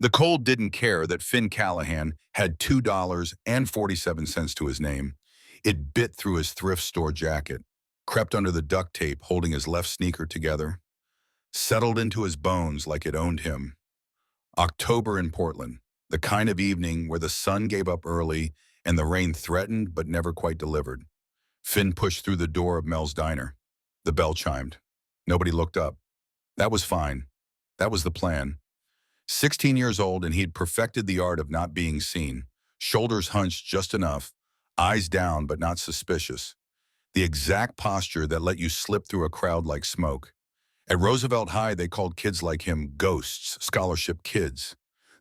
The cold didn't care that Finn Callahan had $2.47 to his name. It bit through his thrift store jacket, crept under the duct tape holding his left sneaker together, settled into his bones like it owned him. October in Portland, the kind of evening where the sun gave up early and the rain threatened but never quite delivered. Finn pushed through the door of Mel's diner. The bell chimed. Nobody looked up. That was fine. That was the plan. 16 years old, and he'd perfected the art of not being seen. Shoulders hunched just enough, eyes down but not suspicious. The exact posture that let you slip through a crowd like smoke. At Roosevelt High, they called kids like him ghosts, scholarship kids.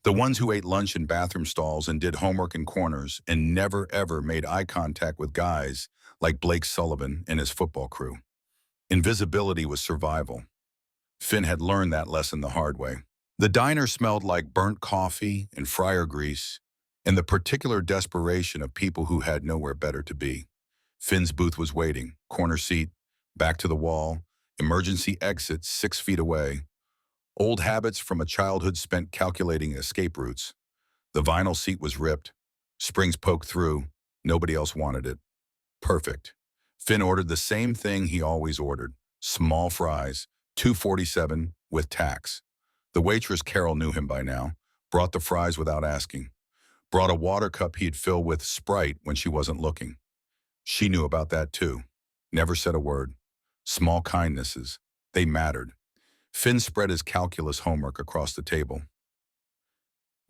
The ones who ate lunch in bathroom stalls and did homework in corners and never ever made eye contact with guys like Blake Sullivan and his football crew. Invisibility was survival. Finn had learned that lesson the hard way. The diner smelled like burnt coffee and fryer grease and the particular desperation of people who had nowhere better to be. Finn's booth was waiting, corner seat, back to the wall, emergency exit 6 feet away. Old habits from a childhood spent calculating escape routes. The vinyl seat was ripped. Springs poked through. Nobody else wanted it. Perfect. Finn ordered the same thing he always ordered. Small fries, $2.47 with tax. The waitress, Carol, knew him by now. Brought the fries without asking. Brought a water cup he'd fill with Sprite when she wasn't looking. She knew about that too. Never said a word. Small kindnesses. They mattered. Finn spread his calculus homework across the table.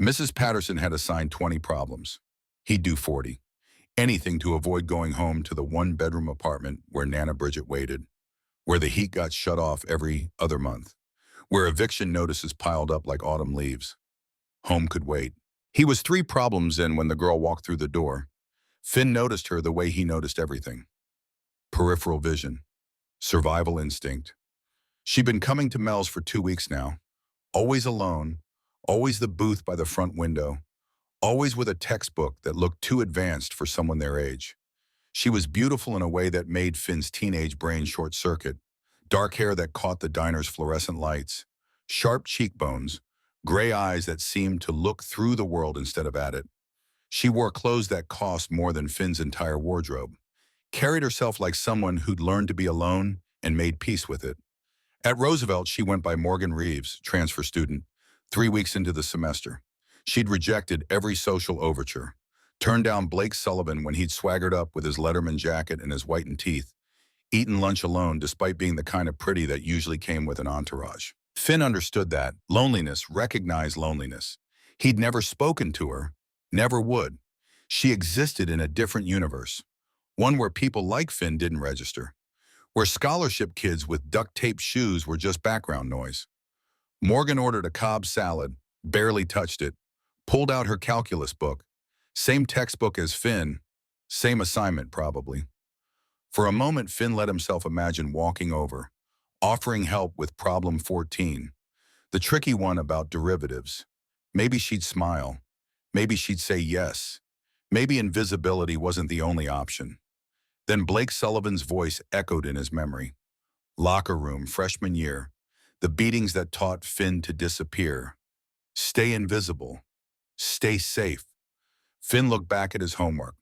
Mrs. Patterson had assigned 20 problems. He'd do 40. Anything to avoid going home to the one-bedroom apartment where Nana Bridget waited, where the heat got shut off every other month, where eviction notices piled up like autumn leaves. Home could wait. He was 3 problems in when the girl walked through the door. Finn noticed her the way he noticed everything. Peripheral vision. Survival instinct. She'd been coming to Mel's for 2 weeks now. Always alone. Always the booth by the front window. Always with a textbook that looked too advanced for someone their age. She was beautiful in a way that made Finn's teenage brain short-circuit. Dark hair that caught the diner's fluorescent lights. Sharp cheekbones. Gray eyes that seemed to look through the world instead of at it. She wore clothes that cost more than Finn's entire wardrobe. Carried herself like someone who'd learned to be alone and made peace with it. At Roosevelt, she went by Morgan Reeves, transfer student, 3 weeks into the semester. She'd rejected every social overture. Turned down Blake Sullivan when he'd swaggered up with his Letterman jacket and his whitened teeth. Eaten lunch alone despite being the kind of pretty that usually came with an entourage. Finn understood that. Loneliness, recognized loneliness. He'd never spoken to her, never would. She existed in a different universe. One where people like Finn didn't register. Where scholarship kids with duct tape shoes were just background noise. Morgan ordered a Cobb salad, barely touched it, pulled out her calculus book. Same textbook as Finn, same assignment probably. For a moment, Finn let himself imagine walking over, offering help with problem 14, the tricky one about derivatives. Maybe she'd smile. Maybe she'd say yes. Maybe invisibility wasn't the only option. Then Blake Sullivan's voice echoed in his memory. Locker room, freshman year. The beatings that taught Finn to disappear. Stay invisible. Stay safe. Finn looked back at his homework.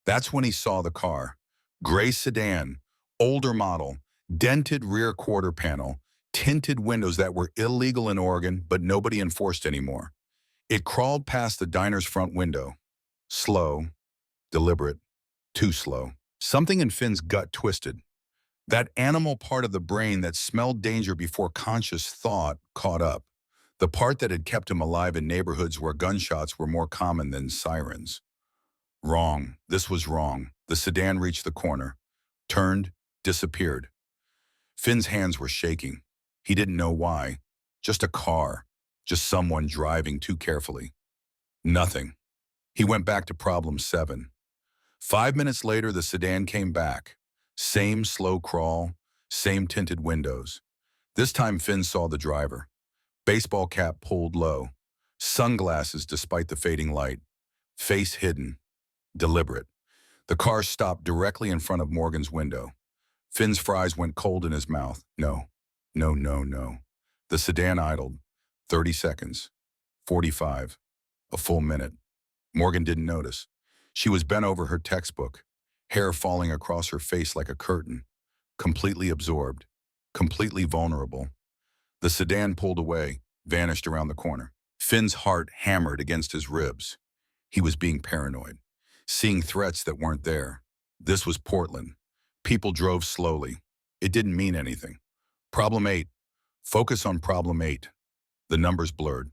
That's when he saw the car. Gray sedan, older model, dented rear quarter panel, tinted windows that were illegal in Oregon, but nobody enforced anymore. It crawled past the diner's front window. Slow, deliberate, too slow. Something in Finn's gut twisted. That animal part of the brain that smelled danger before conscious thought caught up. The part that had kept him alive in neighborhoods where gunshots were more common than sirens. Wrong. This was wrong. The sedan reached the corner, turned, disappeared. Finn's hands were shaking. He didn't know why. Just a car. Just someone driving too carefully. Nothing. He went back to problem 7. 5 minutes later, the sedan came back. Same slow crawl, same tinted windows. This time Finn saw the driver. Baseball cap pulled low. Sunglasses despite the fading light. Face hidden. Deliberate. The car stopped directly in front of Morgan's window. Finn's fries went cold in his mouth. No, no, no, no. The sedan idled. 30 seconds. 45. A full minute. Morgan didn't notice. She was bent over her textbook, hair falling across her face like a curtain, completely absorbed, completely vulnerable. The sedan pulled away, vanished around the corner. Finn's heart hammered against his ribs. He was being paranoid, seeing threats that weren't there. This was Portland. People drove slowly. It didn't mean anything. Problem 8. Focus on problem 8. The numbers blurred.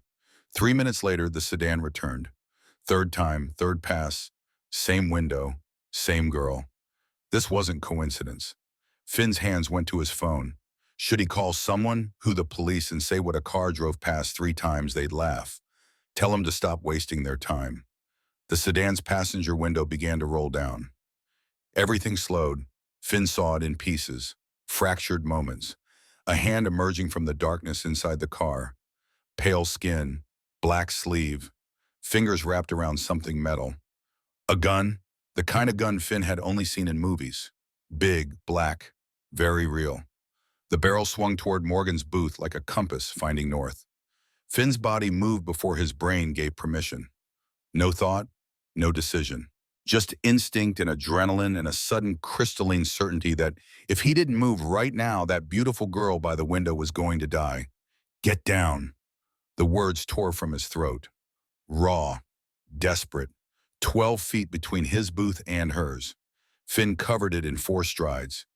3 minutes later, the sedan returned. Third time, third pass, same window, same girl. This wasn't coincidence. Finn's hands went to his phone. Should he call someone, who the police, and say what a car drove past 3 times, they'd laugh. Tell him to stop wasting their time. The sedan's passenger window began to roll down. Everything slowed. Finn saw it in pieces, fractured moments. A hand emerging from the darkness inside the car. Pale skin, black sleeve, fingers wrapped around something metal. A gun, the kind of gun Finn had only seen in movies. Big, black, very real. The barrel swung toward Morgan's booth like a compass finding north. Finn's body moved before his brain gave permission. No thought, no decision. Just instinct and adrenaline and a sudden crystalline certainty that if he didn't move right now, that beautiful girl by the window was going to die. Get down. The words tore from his throat. Raw, desperate, 12 feet between his booth and hers. Finn covered it in 4 strides.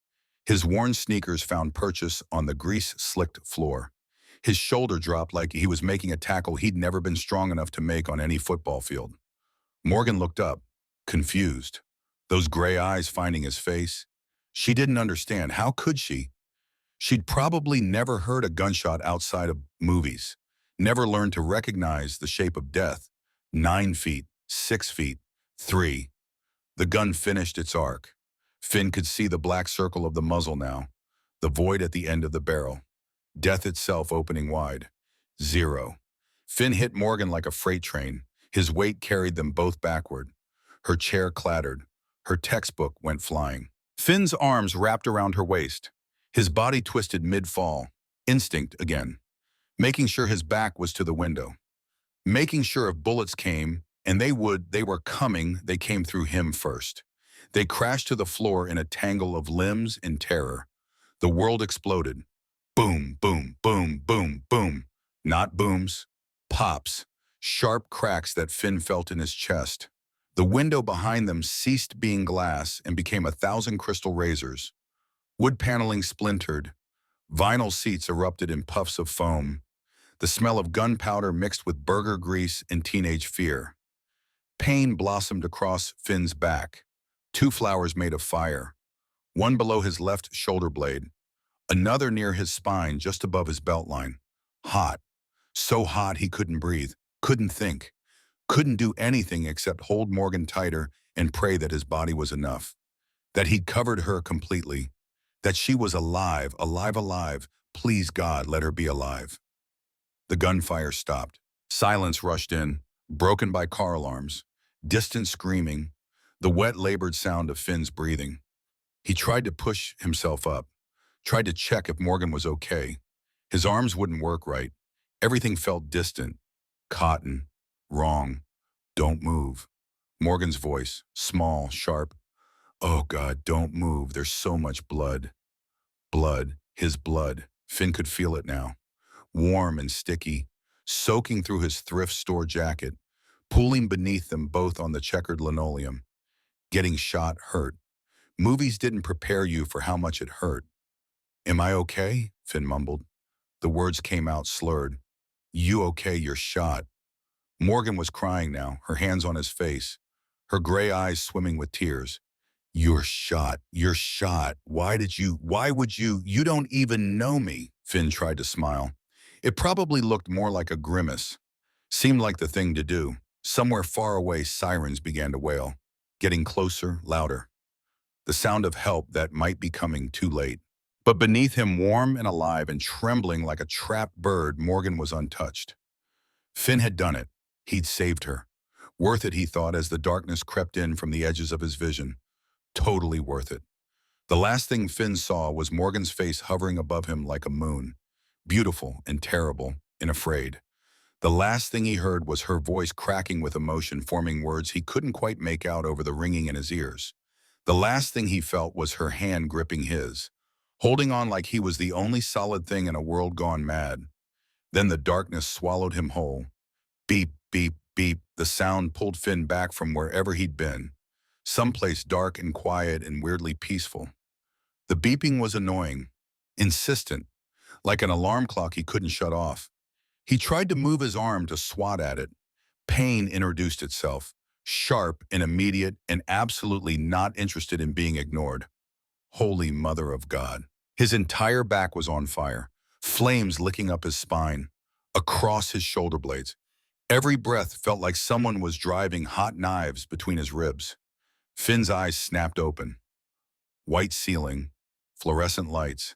His worn sneakers found purchase on the grease-slicked floor. His shoulder dropped like he was making a tackle he'd never been strong enough to make on any football field. Morgan looked up, confused. Those gray eyes finding his face. She didn't understand. How could she? She'd probably never heard a gunshot outside of movies. Never learned to recognize the shape of death. 9 feet, 6 feet, 3. The gun finished its arc. Finn could see the black circle of the muzzle now, the void at the end of the barrel. Death itself opening wide. 0. Finn hit Morgan like a freight train. His weight carried them both backward. Her chair clattered. Her textbook went flying. Finn's arms wrapped around her waist. His body twisted mid-fall. Instinct again. Making sure his back was to the window. Making sure if bullets came, and they were coming, they came through him first. They crashed to the floor in a tangle of limbs and terror. The world exploded. Boom, boom, boom, boom, boom. Not booms. Pops. Sharp cracks that Finn felt in his chest. The window behind them ceased being glass and became 1,000 crystal razors. Wood paneling splintered. Vinyl seats erupted in puffs of foam. The smell of gunpowder mixed with burger grease and teenage fear. Pain blossomed across Finn's back. 2 flowers made of fire. One below his left shoulder blade. Another near his spine just above his belt line. Hot. So hot he couldn't breathe, couldn't think, couldn't do anything except hold Morgan tighter and pray that his body was enough. That he'd covered her completely. That she was alive, alive, alive. Please God, let her be alive. The gunfire stopped. Silence rushed in, broken by car alarms, distant screaming, the wet, labored sound of Finn's breathing. He tried to push himself up, tried to check if Morgan was okay. His arms wouldn't work right. Everything felt distant, cotton, wrong. Don't move. Morgan's voice, small, sharp. Oh God, don't move. There's so much blood. Blood, his blood. Finn could feel it now. Warm and sticky, soaking through his thrift store jacket, pooling beneath them both on the checkered linoleum. Getting shot hurt. Movies didn't prepare you for how much it hurt. Am I okay? Finn mumbled. The words came out slurred. You okay? You're shot. Morgan was crying now, her hands on his face, her gray eyes swimming with tears. You're shot. You're shot. Why would you don't even know me. Finn tried to smile. It probably looked more like a grimace. Seemed like the thing to do. Somewhere far away, sirens began to wail, getting closer, louder. The sound of help that might be coming too late. But beneath him, warm and alive and trembling like a trapped bird, Morgan was untouched. Finn had done it. He'd saved her. Worth it, he thought, as the darkness crept in from the edges of his vision. Totally worth it. The last thing Finn saw was Morgan's face hovering above him like a moon. Beautiful and terrible and afraid. The last thing he heard was her voice cracking with emotion, forming words he couldn't quite make out over the ringing in his ears. The last thing he felt was her hand gripping his, holding on like he was the only solid thing in a world gone mad. Then the darkness swallowed him whole. Beep, beep, beep. The sound pulled Finn back from wherever he'd been, someplace dark and quiet and weirdly peaceful. The beeping was annoying, insistent, like an alarm clock he couldn't shut off. He tried to move his arm to swat at it. Pain introduced itself, sharp and immediate and absolutely not interested in being ignored. Holy Mother of God. His entire back was on fire, flames licking up his spine, across his shoulder blades. Every breath felt like someone was driving hot knives between his ribs. Finn's eyes snapped open. White ceiling, fluorescent lights,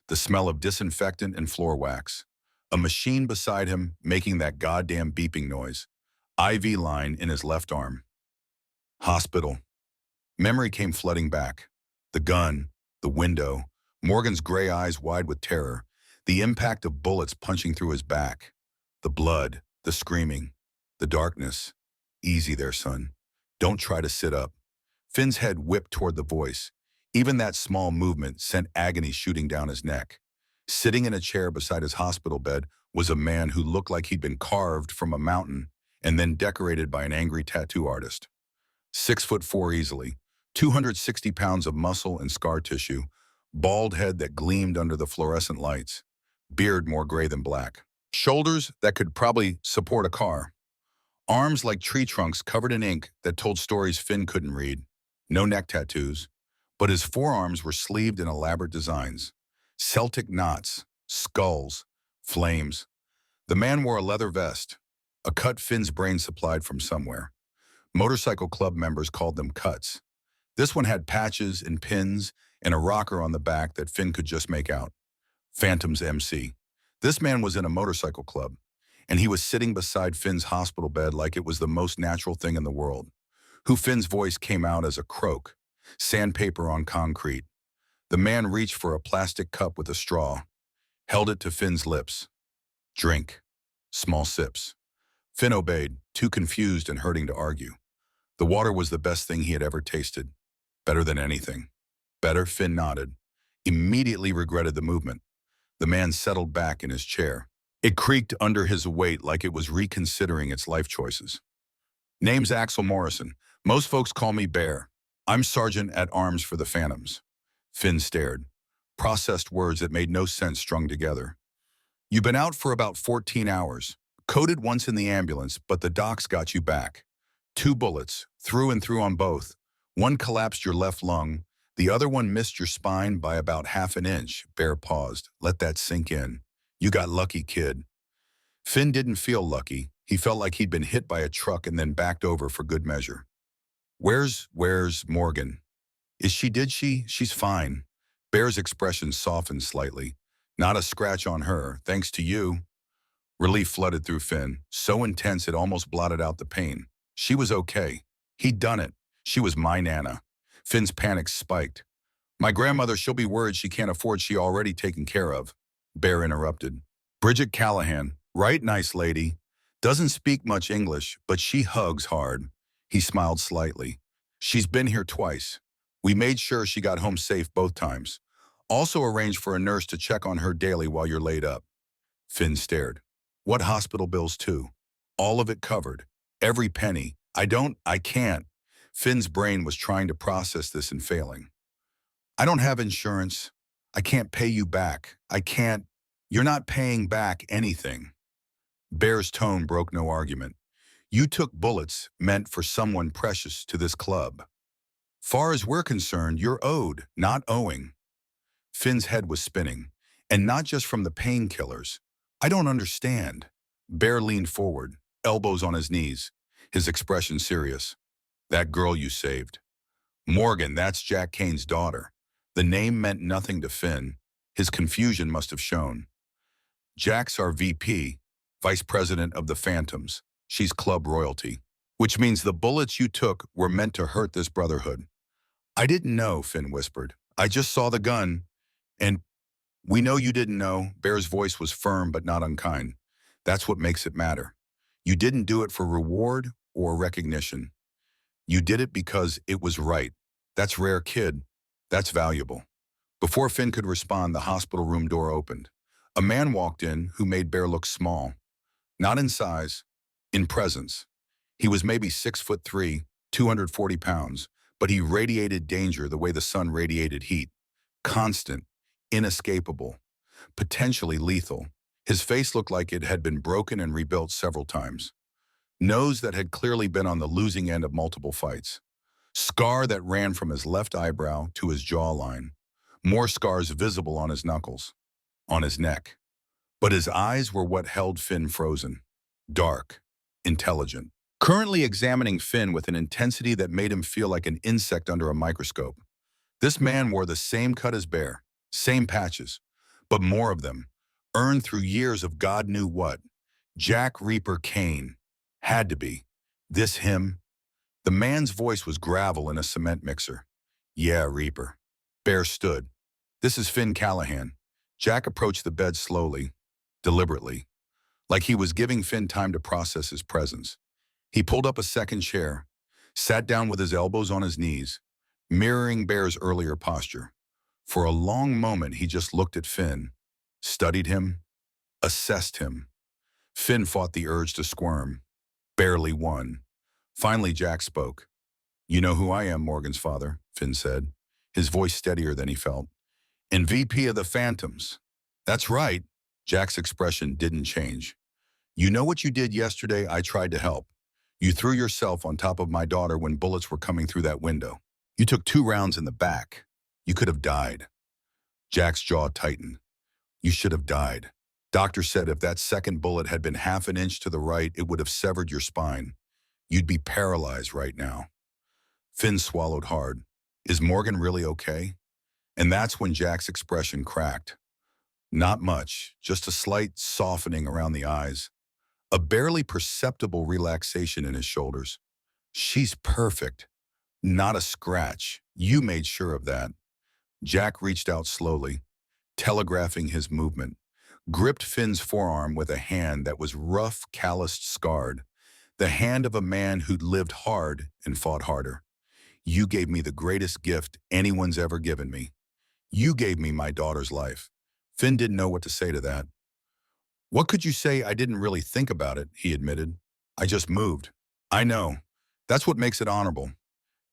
the smell of disinfectant and floor wax. A machine beside him making that goddamn beeping noise. IV line in his left arm. Hospital. Memory came flooding back. The gun, the window, Morgan's gray eyes wide with terror, the impact of bullets punching through his back, the blood, the screaming, the darkness. Easy there, son. Don't try to sit up. Finn's head whipped toward the voice. Even that small movement sent agony shooting down his neck. Sitting in a chair beside his hospital bed was a man who looked like he'd been carved from a mountain and then decorated by an angry tattoo artist. 6'4" easily, 260 pounds of muscle and scar tissue, bald head that gleamed under the fluorescent lights, beard more gray than black, shoulders that could probably support a car, arms like tree trunks covered in ink that told stories Finn couldn't read, no neck tattoos, but his forearms were sleeved in elaborate designs, Celtic knots, skulls, flames. The man wore a leather vest, a cut Finn's brain supplied from somewhere. Motorcycle club members called them cuts. This one had patches and pins and a rocker on the back that Finn could just make out. Phantom's MC. This man was in a motorcycle club, and he was sitting beside Finn's hospital bed like it was the most natural thing in the world. Who Finn's voice came out as a croak, sandpaper on concrete. The man reached for a plastic cup with a straw, held it to Finn's lips. Drink. Small sips. Finn obeyed, too confused and hurting to argue. The water was the best thing he had ever tasted. Better than anything. Better, Finn nodded. Immediately regretted the movement. The man settled back in his chair. It creaked under his weight like it was reconsidering its life choices. Name's Axel Morrison. Most folks call me Bear. I'm sergeant at arms for the Phantoms. Finn stared. Processed words that made no sense strung together. You've been out for about 14 hours. Coded once in the ambulance, but the docs got you back. 2 bullets, through and through on both. One collapsed your left lung. The other one missed your spine by about half an inch. Bear paused. Let that sink in. You got lucky, kid. Finn didn't feel lucky. He felt like he'd been hit by a truck and then backed over for good measure. Where's Morgan? Did she? She's fine. Bear's expression softened slightly. Not a scratch on her, thanks to you. Relief flooded through Finn, so intense it almost blotted out the pain. She was okay. He'd done it. She was my Nana. Finn's panic spiked. My grandmother, she'll be worried she can't afford she already taken care of. Bear interrupted. Bridget Callahan, right nice lady. Doesn't speak much English, but she hugs hard. He smiled slightly. She's been here twice. We made sure she got home safe both times. Also arranged for a nurse to check on her daily while you're laid up. Finn stared. What hospital bills too? All of it covered. Every penny. I can't. Finn's brain was trying to process this and failing. I don't have insurance. I can't pay you back. I can't. You're not paying back anything. Bear's tone broke no argument. You took bullets meant for someone precious to this club. Far as we're concerned, you're owed, not owing. Finn's head was spinning, and not just from the painkillers. I don't understand. Bear leaned forward, elbows on his knees, his expression serious. That girl you saved. Morgan, that's Jack Kane's daughter. The name meant nothing to Finn. His confusion must have shown. Jack's our VP, vice president of the Phantoms. She's club royalty. Which means the bullets you took were meant to hurt this brotherhood. I didn't know, Finn whispered. I just saw the gun. And we know you didn't know. Bear's voice was firm but not unkind. That's what makes it matter. You didn't do it for reward or recognition. You did it because it was right. That's rare, kid. That's valuable. Before Finn could respond, the hospital room door opened. A man walked in who made Bear look small, not in size, in presence. He was maybe 6'3", 240 pounds, but he radiated danger the way the sun radiated heat. Constant, inescapable, potentially lethal. His face looked like it had been broken and rebuilt several times. Nose that had clearly been on the losing end of multiple fights. Scar that ran from his left eyebrow to his jawline. More scars visible on his knuckles, on his neck. But his eyes were what held Finn frozen. Dark, intelligent. Currently examining Finn with an intensity that made him feel like an insect under a microscope. This man wore the same cut as Bear, same patches, but more of them, earned through years of God knew what. Jack Reaper Kane. Had to be. This him? The man's voice was gravel in a cement mixer. Yeah, Reaper. Bear stood. This is Finn Callahan. Jack approached the bed slowly, deliberately, like he was giving Finn time to process his presence. He pulled up a second chair, sat down with his elbows on his knees, mirroring Bear's earlier posture. For a long moment, he just looked at Finn, studied him, assessed him. Finn fought the urge to squirm, barely won. Finally, Jack spoke. You know who I am, Morgan's father, Finn said, his voice steadier than he felt. And VP of the Phantoms. That's right. Jack's expression didn't change. You know what you did yesterday? I tried to help. You threw yourself on top of my daughter when bullets were coming through that window. You took 2 rounds in the back. You could have died. Jack's jaw tightened. You should have died. Doctor said if that second bullet had been half an inch to the right, it would have severed your spine. You'd be paralyzed right now. Finn swallowed hard. Is Morgan really okay? And that's when Jack's expression cracked. Not much, just a slight softening around the eyes. A barely perceptible relaxation in his shoulders. She's perfect. Not a scratch. You made sure of that. Jack reached out slowly, telegraphing his movement, gripped Finn's forearm with a hand that was rough, calloused, scarred. The hand of a man who'd lived hard and fought harder. You gave me the greatest gift anyone's ever given me. You gave me my daughter's life. Finn didn't know what to say to that. What could you say? I didn't really think about it, he admitted. I just moved. I know. That's what makes it honorable.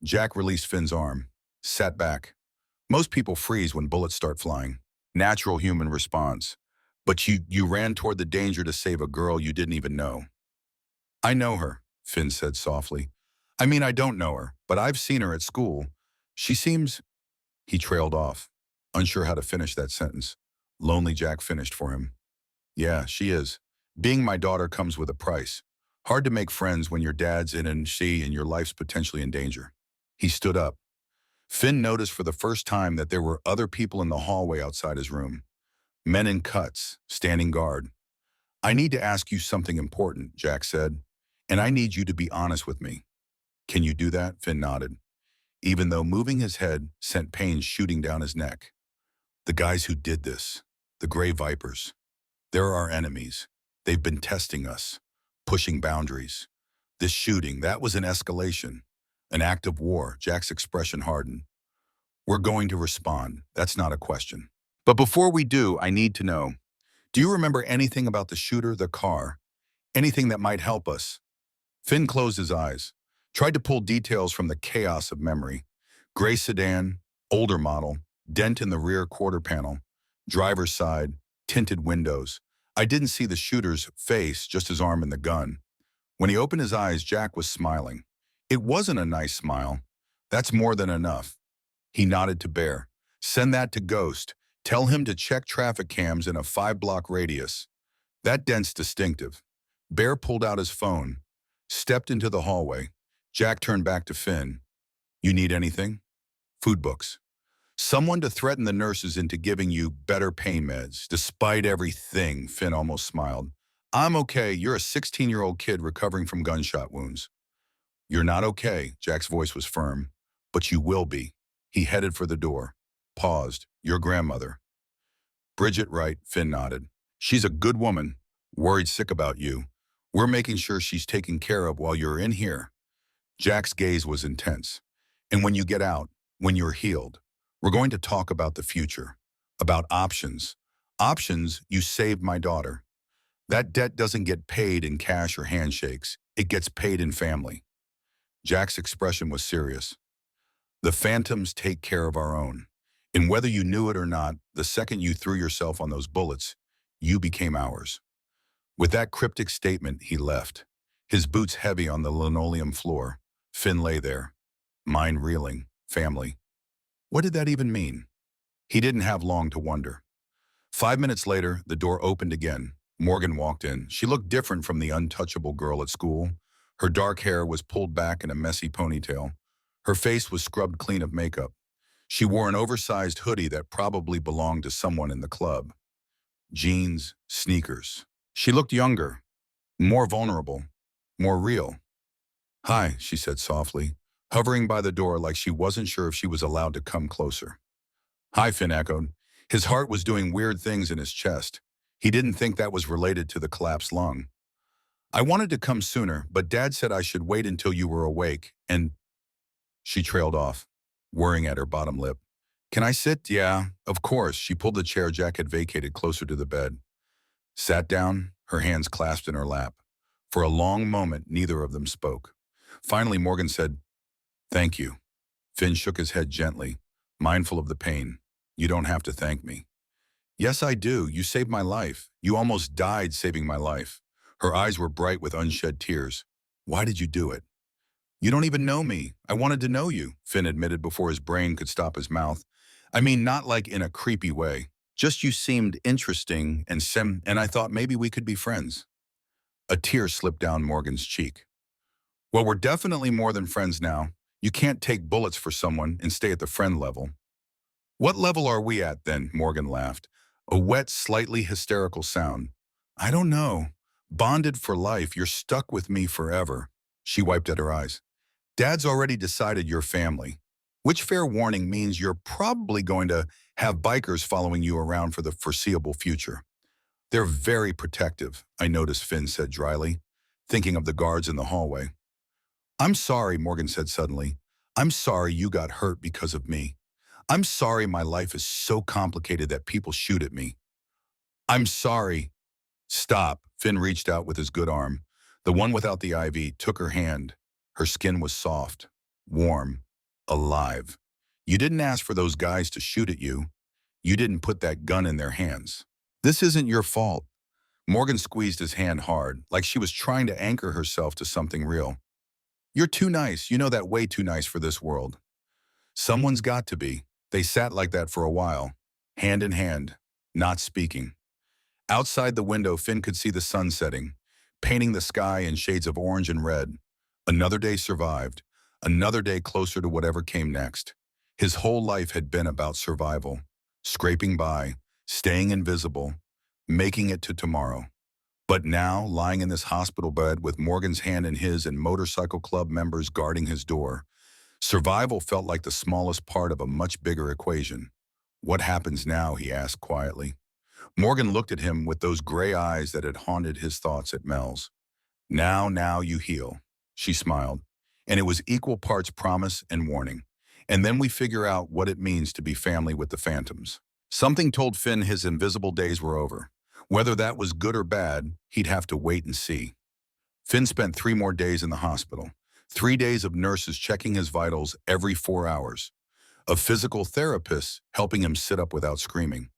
Jack released Finn's arm, sat back. Most people freeze when bullets start flying. Natural human response. But you ran toward the danger to save a girl you didn't even know. I know her, Finn said softly. I mean, I don't know her, but I've seen her at school. She seems... He trailed off, unsure how to finish that sentence. Lonely Jack finished for him. Yeah, she is. Being my daughter comes with a price. Hard to make friends when your dad's in and your life's potentially in danger. He stood up. Finn noticed for the first time that there were other people in the hallway outside his room. Men in cuts, standing guard. I need to ask you something important, Jack said, and I need you to be honest with me. Can you do that? Finn nodded, even though moving his head sent pain shooting down his neck. The guys who did this, the Gray Vipers, they're our enemies. They've been testing us, pushing boundaries. This shooting, that was an escalation, an act of war. Jack's expression hardened. We're going to respond. That's not a question. But before we do, I need to know, do you remember anything about the shooter, the car? Anything that might help us? Finn closed his eyes, tried to pull details from the chaos of memory. Gray sedan, older model, dent in the rear quarter panel, driver's side, tinted windows. I didn't see the shooter's face, just his arm and the gun. When he opened his eyes, Jack was smiling. It wasn't a nice smile. That's more than enough. He nodded to Bear. Send that to Ghost. Tell him to check traffic cams in a 5-block radius. That dent's distinctive. Bear pulled out his phone, stepped into the hallway. Jack turned back to Finn. You need anything? Food books. Someone to threaten the nurses into giving you better pain meds. Despite everything, Finn almost smiled. I'm okay. You're a 16-year-old kid recovering from gunshot wounds. You're not okay, Jack's voice was firm. But you will be. He headed for the door. Paused. Your grandmother. Bridget Wright, Finn nodded. She's a good woman. Worried sick about you. We're making sure she's taken care of while you're in here. Jack's gaze was intense. And when you get out, when you're healed, we're going to talk about the future, about options. Options, you saved my daughter. That debt doesn't get paid in cash or handshakes. It gets paid in family. Jack's expression was serious. The phantoms take care of our own. And whether you knew it or not, the second you threw yourself on those bullets, you became ours. With that cryptic statement, he left. His boots heavy on the linoleum floor. Finn lay there, mind reeling. Family. What did that even mean? He didn't have long to wonder. 5 minutes later, the door opened again. Morgan walked in. She looked different from the untouchable girl at school. Her dark hair was pulled back in a messy ponytail. Her face was scrubbed clean of makeup. She wore an oversized hoodie that probably belonged to someone in the club. Jeans, sneakers. She looked younger, more vulnerable, more real. "Hi," she said softly, hovering by the door like she wasn't sure if she was allowed to come closer. "Hi," Finn echoed. His heart was doing weird things in his chest. He didn't think that was related to the collapsed lung. "I wanted to come sooner, but Dad said I should wait until you were awake, and—" She trailed off, worrying at her bottom lip. "Can I sit?" "Yeah, of course." She pulled the chair Jack had vacated closer to the bed. Sat down, her hands clasped in her lap. For a long moment, neither of them spoke. Finally, Morgan said, "Thank you." Finn shook his head gently, mindful of the pain. "You don't have to thank me." "Yes, I do. You saved my life. You almost died saving my life." Her eyes were bright with unshed tears. "Why did you do it?" "You don't even know me. I wanted to know you," Finn admitted before his brain could stop his mouth. "I mean, not like in a creepy way. Just you seemed interesting and I thought maybe we could be friends." A tear slipped down Morgan's cheek. "Well, we're definitely more than friends now. You can't take bullets for someone and stay at the friend level." "What level are we at then?" Morgan laughed. A wet, slightly hysterical sound. "I don't know. Bonded for life, you're stuck with me forever." She wiped at her eyes. "Dad's already decided you're family. Which fair warning means you're probably going to have bikers following you around for the foreseeable future." "They're very protective," I noticed, Finn said dryly, thinking of the guards in the hallway. "I'm sorry," Morgan said suddenly. "I'm sorry you got hurt because of me. I'm sorry my life is so complicated that people shoot at me. I'm sorry." "Stop." Finn reached out with his good arm. The one without the IV took her hand. Her skin was soft, warm, alive. "You didn't ask for those guys to shoot at you. You didn't put that gun in their hands. This isn't your fault." Morgan squeezed his hand hard, like she was trying to anchor herself to something real. "You're too nice. You know that, way too nice for this world." "Someone's got to be." They sat like that for a while, hand in hand, not speaking. Outside the window, Finn could see the sun setting, painting the sky in shades of orange and red. Another day survived, another day closer to whatever came next. His whole life had been about survival, scraping by, staying invisible, making it to tomorrow. But now, lying in this hospital bed with Morgan's hand in his and motorcycle club members guarding his door, survival felt like the smallest part of a much bigger equation. "What happens now?" he asked quietly. Morgan looked at him with those gray eyes that had haunted his thoughts at Mel's. Now you heal." She smiled, and it was equal parts promise and warning. "And then we figure out what it means to be family with the phantoms." Something told Finn his invisible days were over. Whether that was good or bad, he'd have to wait and see. Finn spent 3 more days in the hospital. 3 days of nurses checking his vitals every 4 hours. Of physical therapists helping him sit up without screaming.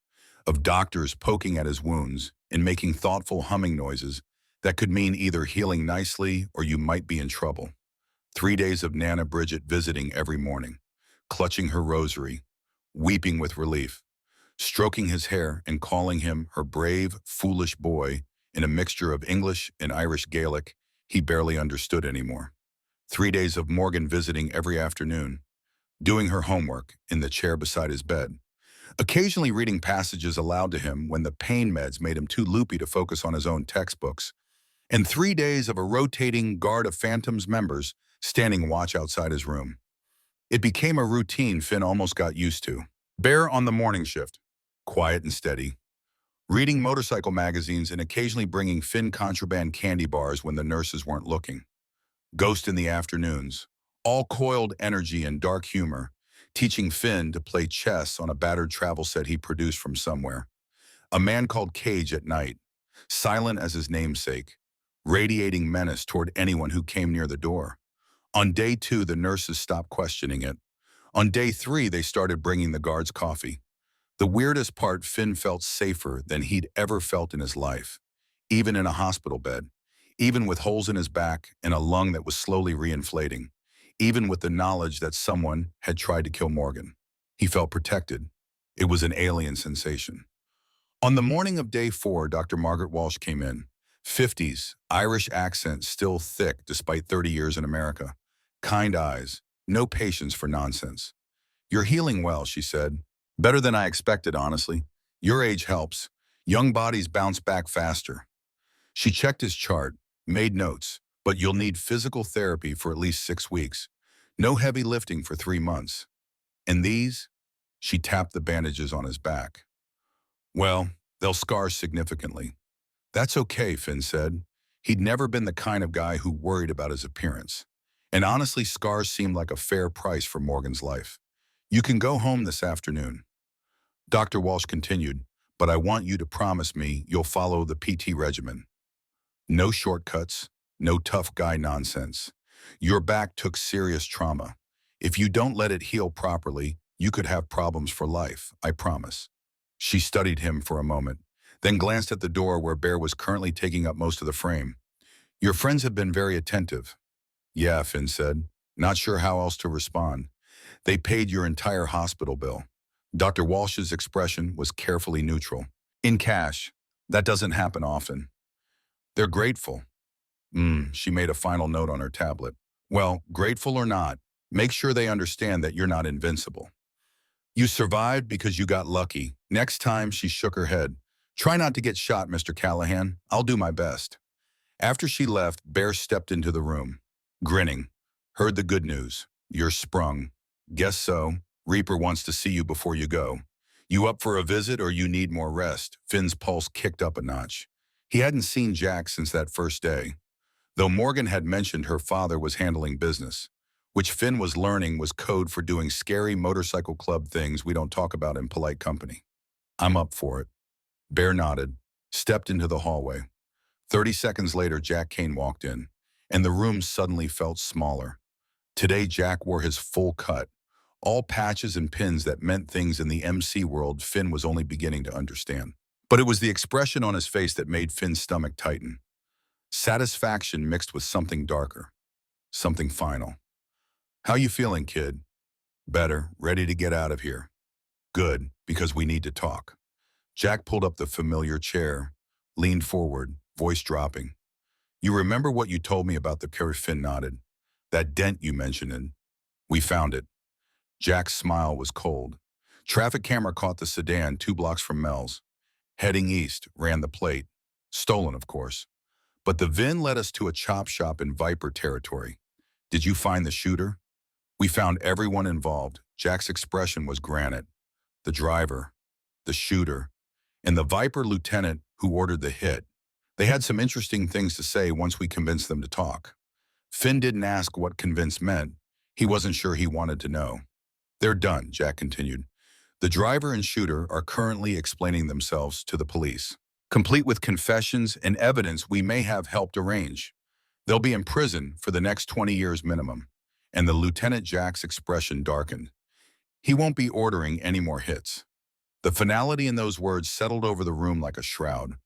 Of doctors poking at his wounds and making thoughtful humming noises that could mean either healing nicely or you might be in trouble. 3 days of Nana Bridget visiting every morning, clutching her rosary, weeping with relief, stroking his hair and calling him her brave, foolish boy in a mixture of English and Irish Gaelic he barely understood anymore. 3 days of Morgan visiting every afternoon, doing her homework in the chair beside his bed, occasionally reading passages aloud to him when the pain meds made him too loopy to focus on his own textbooks, and 3 days of a rotating guard of Phantoms members standing watch outside his room. It became a routine Finn almost got used to. Bear on the morning shift, quiet and steady. reading motorcycle magazines and occasionally bringing Finn contraband candy bars when the nurses weren't looking. Ghost in the afternoons, all coiled energy and dark humor, teaching Finn to play chess on a battered travel set he produced from somewhere. A man called Cage at night, silent as his namesake, radiating menace toward anyone who came near the door. On day 2, the nurses stopped questioning it. On day 3, they started bringing the guards coffee. The weirdest part, Finn felt safer than he'd ever felt in his life, even in a hospital bed, even with holes in his back and a lung that was slowly reinflating, even with the knowledge that someone had tried to kill Morgan. He felt protected. It was an alien sensation. On the morning of day 4, Dr. Margaret Walsh came in. 50s, Irish accent still thick despite 30 years in America. Kind eyes, no patience for nonsense. "You're healing well," she said. "Better than I expected, honestly. Your age helps. Young bodies bounce back faster." She checked his chart, made notes, "But you'll need physical therapy for at least 6 weeks. No heavy lifting for 3 months. And these?" She tapped the bandages on his back. "Well, they'll scar significantly." "That's okay," Finn said. He'd never been the kind of guy who worried about his appearance. And honestly, scars seemed like a fair price for Morgan's life. "You can go home this afternoon." Dr. Walsh continued, "But I want you to promise me you'll follow the PT regimen. No shortcuts, no tough guy nonsense. Your back took serious trauma. If you don't let it heal properly, you could have problems for life, I promise." She studied him for a moment, then glanced at the door where Bear was currently taking up most of the frame. "Your friends have been very attentive." "Yeah," Finn said, not sure how else to respond. "They paid your entire hospital bill." Dr. Walsh's expression was carefully neutral. "In cash. That doesn't happen often." "They're grateful." She made a final note on her tablet. "Well, grateful or not, make sure they understand that you're not invincible. You survived because you got lucky." Next time, she shook her head. "Try not to get shot, Mr. Callahan. I'll do my best." After she left, Bear stepped into the room, grinning. "Heard the good news. You're sprung." "Guess so. Reaper wants to see you before you go." "You up for a visit or you need more rest?" Finn's pulse kicked up a notch. He hadn't seen Jack since that first day, though Morgan had mentioned her father was handling business, which Finn was learning was code for doing scary motorcycle club things we don't talk about in polite company. "I'm up for it." Bear nodded, stepped into the hallway. 30 seconds later, Jack Kane walked in, and the room suddenly felt smaller. Today, Jack wore his full cut, all patches and pins that meant things in the MC world Finn was only beginning to understand. But it was the expression on his face that made Finn's stomach tighten. Satisfaction mixed with something darker, something final. "How you feeling, kid?" "Better, ready to get out of here." "Good, because we need to talk." Jack pulled up the familiar chair, leaned forward, voice dropping. "You remember what you told me about the car?" Finn nodded. "That dent you mentioned. We found it." Jack's smile was cold. Traffic camera caught the sedan 2 blocks from Mel's. Heading east, ran the plate. Stolen, of course. But the VIN led us to a chop shop in Viper territory. "Did you find the shooter?" "We found everyone involved." Jack's expression was granite. "The driver, the shooter, and the Viper lieutenant who ordered the hit. They had some interesting things to say once we convinced them to talk." Finn didn't ask what convince meant. He wasn't sure he wanted to know. "They're done," Jack continued. "The driver and shooter are currently explaining themselves to the police, complete with confessions and evidence we may have helped arrange. They'll be in prison for the next 20 years minimum." And the Lieutenant Jack's expression darkened. He won't be ordering any more hits. The finality in those words settled over the room like a shroud.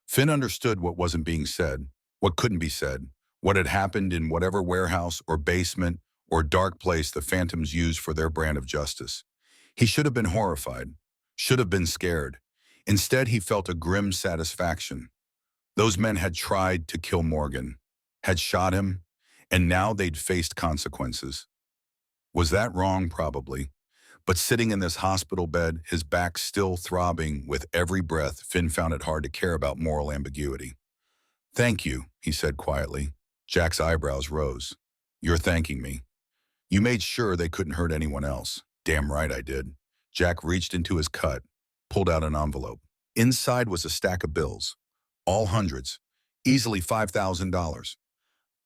Finn understood what wasn't being said, what couldn't be said, what had happened in whatever warehouse or basement or dark place the Phantoms used for their brand of justice. He should have been horrified, should have been scared. Instead, he felt a grim satisfaction. Those men had tried to kill Morgan, had shot him, and now they'd faced consequences. Was that wrong? Probably. But sitting in this hospital bed, his back still throbbing with every breath, Finn found it hard to care about moral ambiguity. "Thank you," he said quietly. Jack's eyebrows rose. "You're thanking me. You made sure they couldn't hurt anyone else." "Damn right I did." Jack reached into his cut, pulled out an envelope. Inside was a stack of bills, all hundreds, easily $5,000.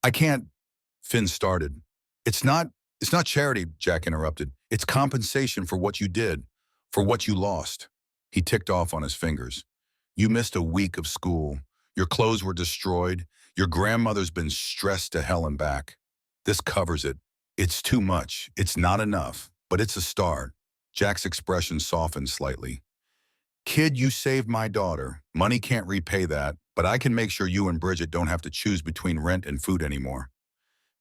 I can't, Finn started. It's not, it's not charity, Jack interrupted. It's compensation for what you did, for what you lost. He ticked off on his fingers. You missed a week of school. Your clothes were destroyed. Your grandmother's been stressed to hell and back. This covers it. It's too much. It's not enough, but it's a start. Jack's expression softened slightly. Kid, you saved my daughter. Money can't repay that, but I can make sure you and Bridget don't have to choose between rent and food anymore.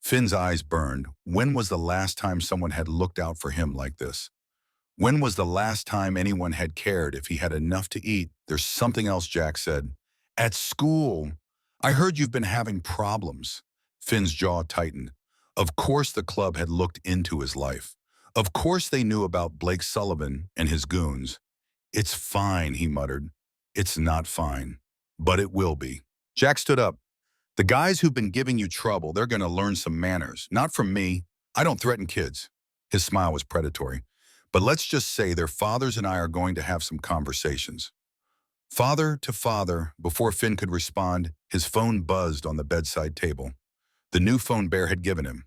Finn's eyes burned. When was the last time someone had looked out for him like this? When was the last time anyone had cared if he had enough to eat? There's something else, Jack said. At school. I heard you've been having problems. Finn's jaw tightened. Of course the club had looked into his life. Of course they knew about Blake Sullivan and his goons. It's fine, he muttered. It's not fine. But it will be. Jack stood up. The guys who've been giving you trouble, they're going to learn some manners. Not from me. I don't threaten kids. His smile was predatory. But let's just say their fathers and I are going to have some conversations. Father to father, before Finn could respond, his phone buzzed on the bedside table. The new phone Bear had given him.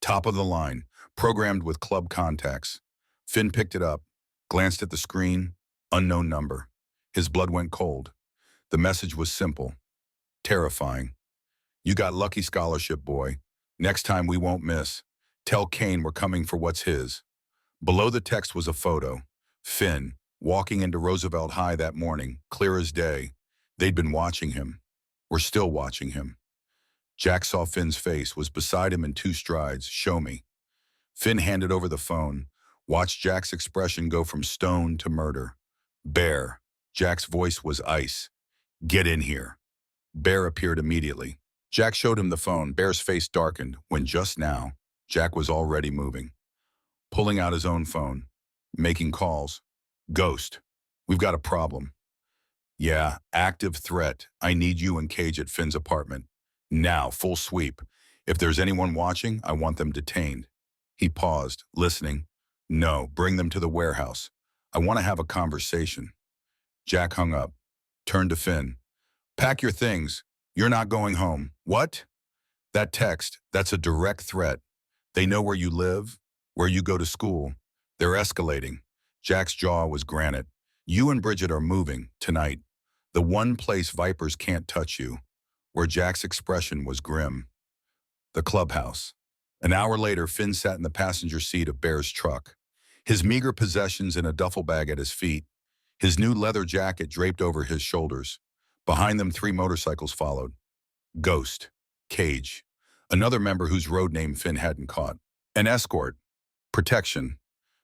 Top of the line, programmed with club contacts. Finn picked it up, glanced at the screen, unknown number. His blood went cold. The message was simple, terrifying. You got lucky, scholarship boy. Next time we won't miss. Tell Kane we're coming for what's his. Below the text was a photo. Finn, walking into Roosevelt High that morning, clear as day. They'd been watching him. We're still watching him. Jack saw Finn's face, was beside him in two strides. Show me. Finn handed over the phone, watched Jack's expression go from stone to murder. Bear. Jack's voice was ice. Get in here. Bear appeared immediately. Jack showed him the phone. Bear's face darkened when just now, Jack was already moving. Pulling out his own phone. Making calls. Ghost. We've got a problem. Yeah, active threat. I need you and Cage at Finn's apartment. Now, full sweep. If there's anyone watching, I want them detained. He paused, listening. No, bring them to the warehouse. I want to have a conversation. Jack hung up, turned to Finn. Pack your things. You're not going home. What? That text, that's a direct threat. They know where you live, where you go to school. They're escalating. Jack's jaw was granite. You and Bridget are moving, tonight. The one place vipers can't touch you. Where Jack's expression was grim. The clubhouse. An hour later, Finn sat in the passenger seat of Bear's truck. His meager possessions in a duffel bag at his feet. His new leather jacket draped over his shoulders. Behind them, 3 motorcycles followed. Ghost. Cage. Another member whose road name Finn hadn't caught. An escort. Protection.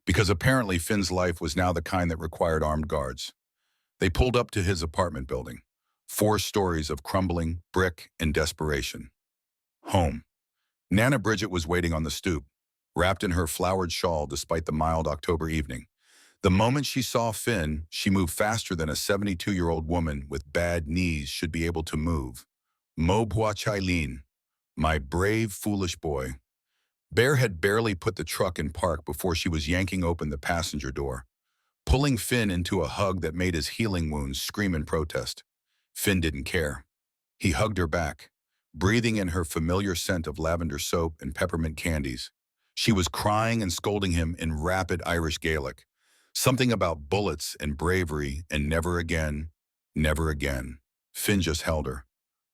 Because apparently Finn's life was now the kind that required armed guards. They pulled up to his apartment building. 4 stories of crumbling brick and desperation. Home. Nana Bridget was waiting on the stoop, wrapped in her flowered shawl despite the mild October evening. The moment she saw Finn, she moved faster than a 72-year-old woman with bad knees should be able to move. Mo Bua Chailin, my brave, foolish boy. Bear had barely put the truck in park before she was yanking open the passenger door, pulling Finn into a hug that made his healing wounds scream in protest. Finn didn't care. He hugged her back, breathing in her familiar scent of lavender soap and peppermint candies. She was crying and scolding him in rapid Irish Gaelic. Something about bullets and bravery and never again, never again. Finn just held her.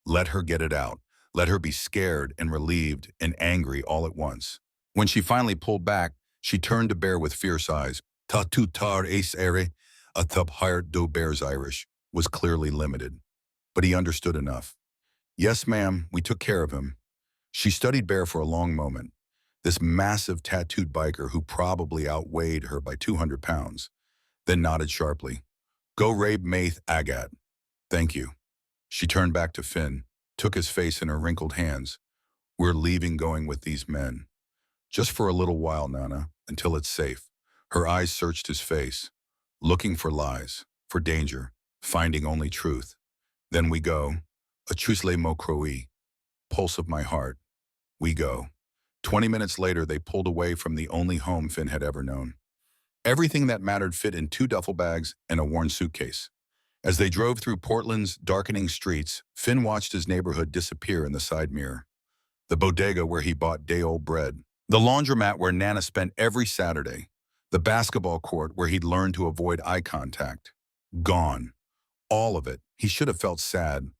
Let her get it out. Let her be scared and relieved and angry all at once. When she finally pulled back, she turned to Bear with fierce eyes. Ta tu tar ace ere, a thup hired do Bear's Irish, was clearly limited. But he understood enough. Yes, ma'am, we took care of him. She studied Bear for a long moment. This massive tattooed biker who probably outweighed her by 200 pounds, then nodded sharply. Go Rabe Maith Agat. Thank you. She turned back to Finn, took his face in her wrinkled hands. We're leaving going with these men. Just for a little while, Nana, until it's safe. Her eyes searched his face, looking for lies, for danger, finding only truth. Then we go. A chusle mo croí. Pulse of my heart. We go. 20 minutes later, they pulled away from the only home Finn had ever known. Everything that mattered fit in 2 duffel bags and a worn suitcase. As they drove through Portland's darkening streets, Finn watched his neighborhood disappear in the side mirror. The bodega where he bought day-old bread. The laundromat where Nana spent every Saturday. The basketball court where he'd learned to avoid eye contact. Gone. All of it. He should have felt sad.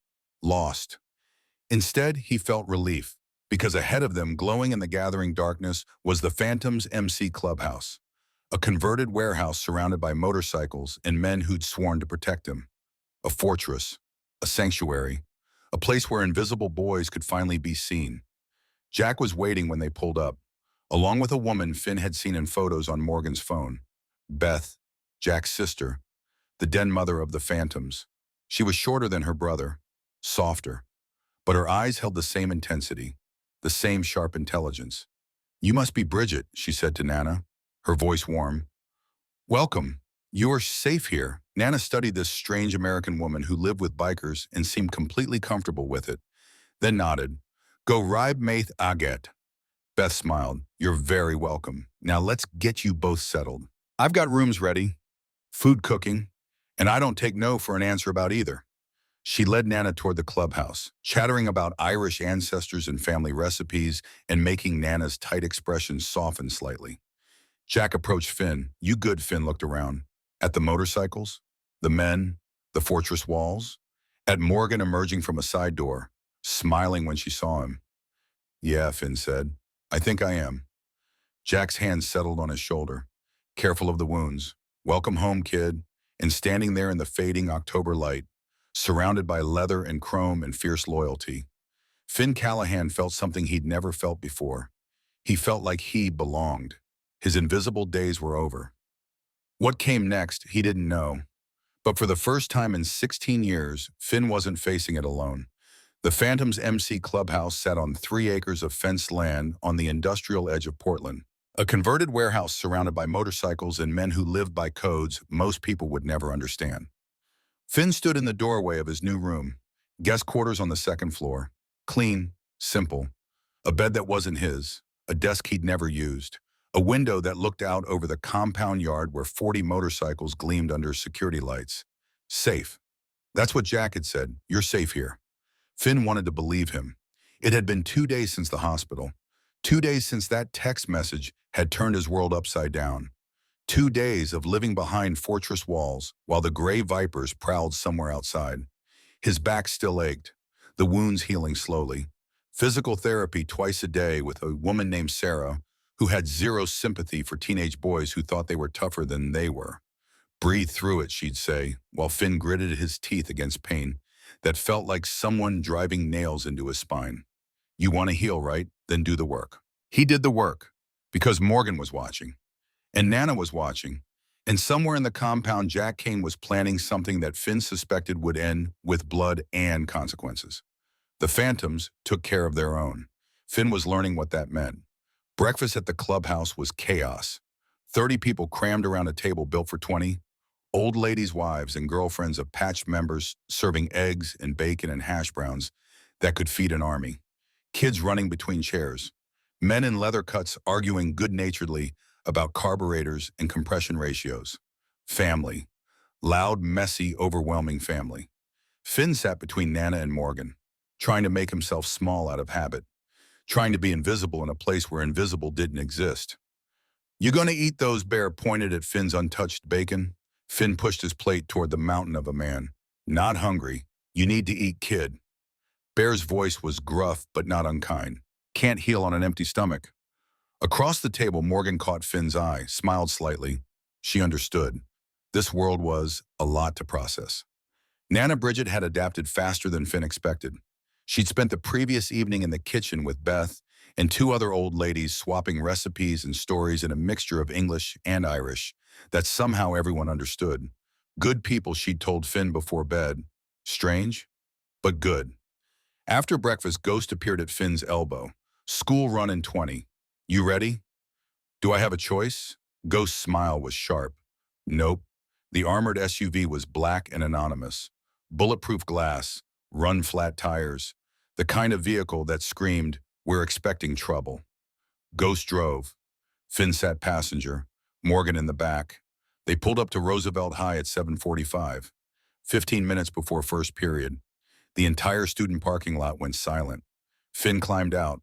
Lost. Instead, he felt relief, because ahead of them, glowing in the gathering darkness, was the Phantom's MC Clubhouse, a converted warehouse surrounded by motorcycles and men who'd sworn to protect him. A fortress, a sanctuary, a place where invisible boys could finally be seen. Jack was waiting when they pulled up, along with a woman Finn had seen in photos on Morgan's phone. Beth, Jack's sister, the den mother of the Phantoms. She was shorter than her brother, softer, but her eyes held the same intensity, the same sharp intelligence. "You must be Bridget," she said to Nana, her voice warm. "Welcome. You are safe here." Nana studied this strange American woman who lived with bikers and seemed completely comfortable with it, then nodded. "Go ride Maith Aget." Beth smiled. "You're very welcome. Now let's get you both settled. I've got rooms ready, food cooking, and I don't take no for an answer about either." She led Nana toward the clubhouse, chattering about Irish ancestors and family recipes and making Nana's tight expressions soften slightly. Jack approached Finn. "You good?" Finn looked around. At the motorcycles, the men, the fortress walls, at Morgan emerging from a side door, smiling when she saw him. "Yeah," Finn said. "I think I am." Jack's hand settled on his shoulder, careful of the wounds. "Welcome home, kid." And standing there in the fading October light, surrounded by leather and chrome and fierce loyalty, Finn Callahan felt something he'd never felt before. He felt like he belonged. His invisible days were over. What came next, he didn't know. But for the first time in 16 years, Finn wasn't facing it alone. The Phantom's MC Clubhouse sat on 3 acres of fenced land on the industrial edge of Portland. A converted warehouse surrounded by motorcycles and men who lived by codes most people would never understand. Finn stood in the doorway of his new room, guest quarters on the second floor. Clean, simple. A bed that wasn't his, a desk he'd never used, a window that looked out over the compound yard where 40 motorcycles gleamed under security lights. Safe. That's what Jack had said. "You're safe here." Finn wanted to believe him. It had been 2 days since the hospital. 2 days since that text message had turned his world upside down. 2 days of living behind fortress walls while the gray vipers prowled somewhere outside. His back still ached, the wounds healing slowly. Physical therapy twice a day with a woman named Sarah who had zero sympathy for teenage boys who thought they were tougher than they were. "Breathe through it," she'd say, while Finn gritted his teeth against pain that felt like someone driving nails into his spine. "You want to heal, right? Then do the work." He did the work, because Morgan was watching, and Nana was watching, and somewhere in the compound Jack Kane was planning something that Finn suspected would end with blood and consequences. The Phantoms took care of their own. Finn was learning what that meant. Breakfast at the clubhouse was chaos. 30 people crammed around a table built for 20. Old ladies' wives and girlfriends of patched members serving eggs and bacon and hash browns that could feed an army. Kids running between chairs. Men in leather cuts arguing good-naturedly about carburetors and compression ratios. Family. Loud, messy, overwhelming family. Finn sat between Nana and Morgan, trying to make himself small out of habit, trying to be invisible in a place where invisible didn't exist. "You gonna eat those?" Bear pointed at Finn's untouched bacon. Finn pushed his plate toward the mountain of a man. "Not hungry. You need to eat, kid." Bear's voice was gruff but not unkind. "Can't heal on an empty stomach." Across the table, Morgan caught Finn's eye, smiled slightly. She understood. This world was a lot to process. Nana Bridget had adapted faster than Finn expected. She'd spent the previous evening in the kitchen with Beth and 2 other old ladies swapping recipes and stories in a mixture of English and Irish that somehow everyone understood. Good people, she'd told Finn before bed. Strange, but good. After breakfast, Ghost appeared at Finn's elbow. "School run in 20. You ready?" "Do I have a choice?" Ghost's smile was sharp. "Nope." The armored SUV was black and anonymous. Bulletproof glass, run-flat tires. The kind of vehicle that screamed, "We're expecting trouble." Ghost drove. Finn sat passenger, Morgan in the back. They pulled up to Roosevelt High at 7:45. 15 minutes before first period, the entire student parking lot went silent. Finn climbed out,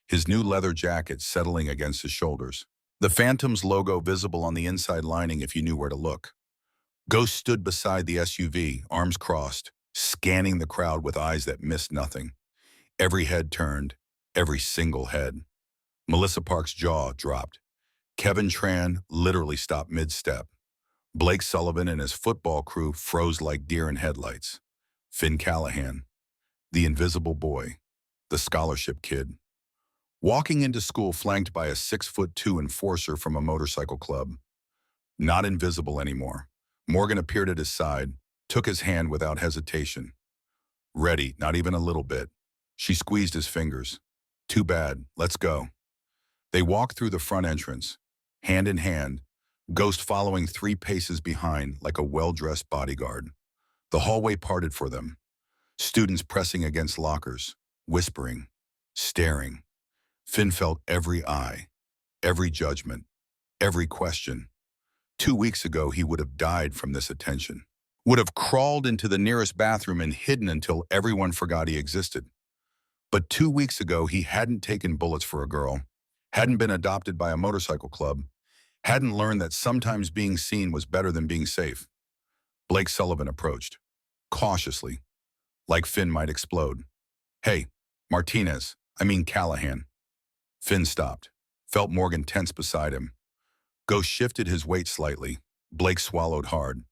his new leather jacket settling against his shoulders. The Phantom's logo visible on the inside lining if you knew where to look. Ghost stood beside the SUV, arms crossed, scanning the crowd with eyes that missed nothing. Every head turned, every single head. Melissa Park's jaw dropped. Kevin Tran literally stopped mid-step. Blake Sullivan and his football crew froze like deer in headlights. Finn Callahan, the invisible boy, the scholarship kid, walking into school flanked by a 6'2" enforcer from a motorcycle club. Not invisible anymore. Morgan appeared at his side, took his hand without hesitation. Ready, not even a little bit. She squeezed his fingers. Too bad, let's go. They walked through the front entrance, hand in hand, Ghost following 3 paces behind like a well-dressed bodyguard. The hallway parted for them, students pressing against lockers, whispering, staring. Finn felt every eye, every judgment, every question. 2 weeks ago, he would have died from this attention. Would have crawled into the nearest bathroom and hidden until everyone forgot he existed. But 2 weeks ago, he hadn't taken bullets for a girl, hadn't been adopted by a motorcycle club, hadn't learned that sometimes being seen was better than being safe. Blake Sullivan approached, cautiously, like Finn might explode. Hey, Callahan. Finn stopped, felt Morgan tense beside him. Ghost shifted his weight slightly. Blake swallowed hard.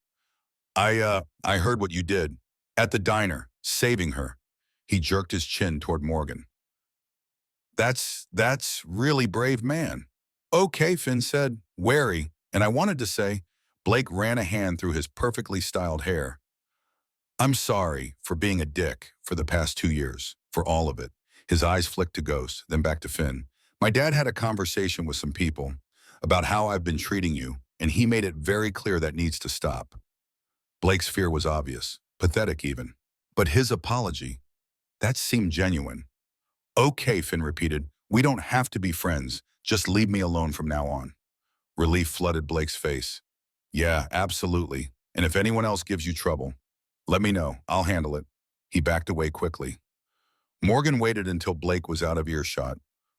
I heard what you did. At the diner, saving her. He jerked his chin toward Morgan. That's really brave, man. Okay, Finn said, wary, and I wanted to say, Blake ran a hand through his perfectly styled hair. I'm sorry for being a dick for the past 2 years, for all of it. His eyes flicked to Ghost, then back to Finn. My dad had a conversation with some people about how I've been treating you, and he made it very clear that needs to stop. Blake's fear was obvious, pathetic even. But his apology, that seemed genuine. Okay, Finn repeated, we don't have to be friends. Just leave me alone from now on. Relief flooded Blake's face. Yeah, absolutely. And if anyone else gives you trouble, let me know. I'll handle it. He backed away quickly. Morgan waited until Blake was out of earshot.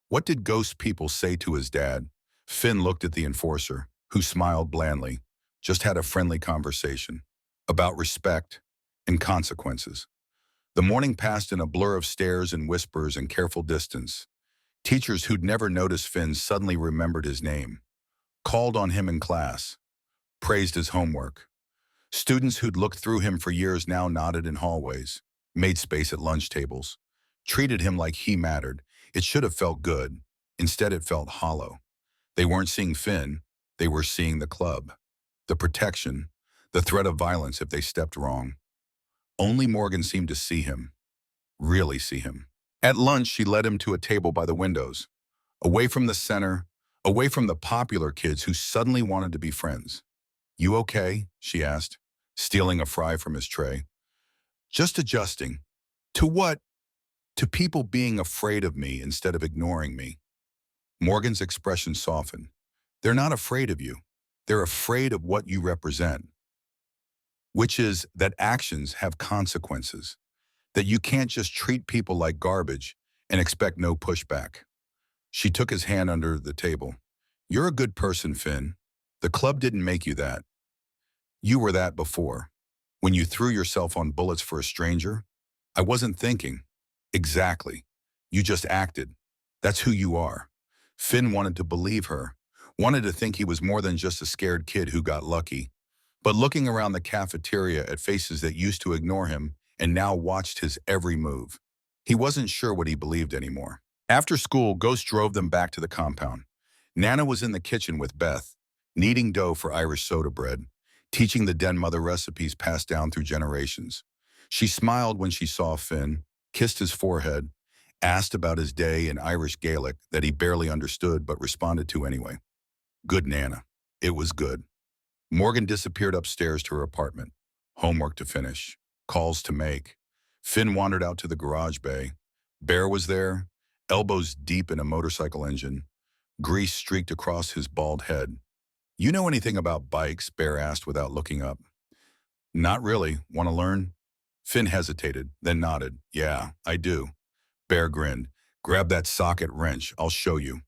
What did Ghost people say to his dad? Finn looked at the enforcer, who smiled blandly, just had a friendly conversation about respect and consequences. The morning passed in a blur of stares and whispers and careful distance. Teachers who'd never noticed Finn suddenly remembered his name, called on him in class, praised his homework. Students who'd looked through him for years now nodded in hallways, made space at lunch tables, treated him like he mattered. It should have felt good. Instead, it felt hollow. They weren't seeing Finn, they were seeing the club, the protection, the threat of violence if they stepped wrong. Only Morgan seemed to see him, really see him. At lunch, she led him to a table by the windows, away from the center, away from the popular kids who suddenly wanted to be friends. You okay? She asked, stealing a fry from his tray. Just adjusting. To what? To people being afraid of me instead of ignoring me. Morgan's expression softened. They're not afraid of you. They're afraid of what you represent, which is that actions have consequences, that you can't just treat people like garbage and expect no pushback. She took his hand under the table. You're a good person, Finn. The club didn't make you that. You were that before. When you threw yourself on bullets for a stranger, I wasn't thinking. Exactly. You just acted. That's who you are. Finn wanted to believe her, wanted to think he was more than just a scared kid who got lucky. But looking around the cafeteria at faces that used to ignore him and now watched his every move, he wasn't sure what he believed anymore. After school, Ghost drove them back to the compound. Nana was in the kitchen with Beth, kneading dough for Irish soda bread, teaching the den mother recipes passed down through generations. She smiled when she saw Finn, kissed his forehead, asked about his day in Irish Gaelic that he barely understood but responded to anyway. Good Nana. It was good. Morgan disappeared upstairs to her apartment. Homework to finish. Calls to make. Finn wandered out to the garage bay. Bear was there, elbows deep in a motorcycle engine. Grease streaked across his bald head. You know anything about bikes? Bear asked without looking up. Not really. Want to learn? Finn hesitated, then nodded. Yeah, I do. Bear grinned. Grab that socket wrench. I'll show you.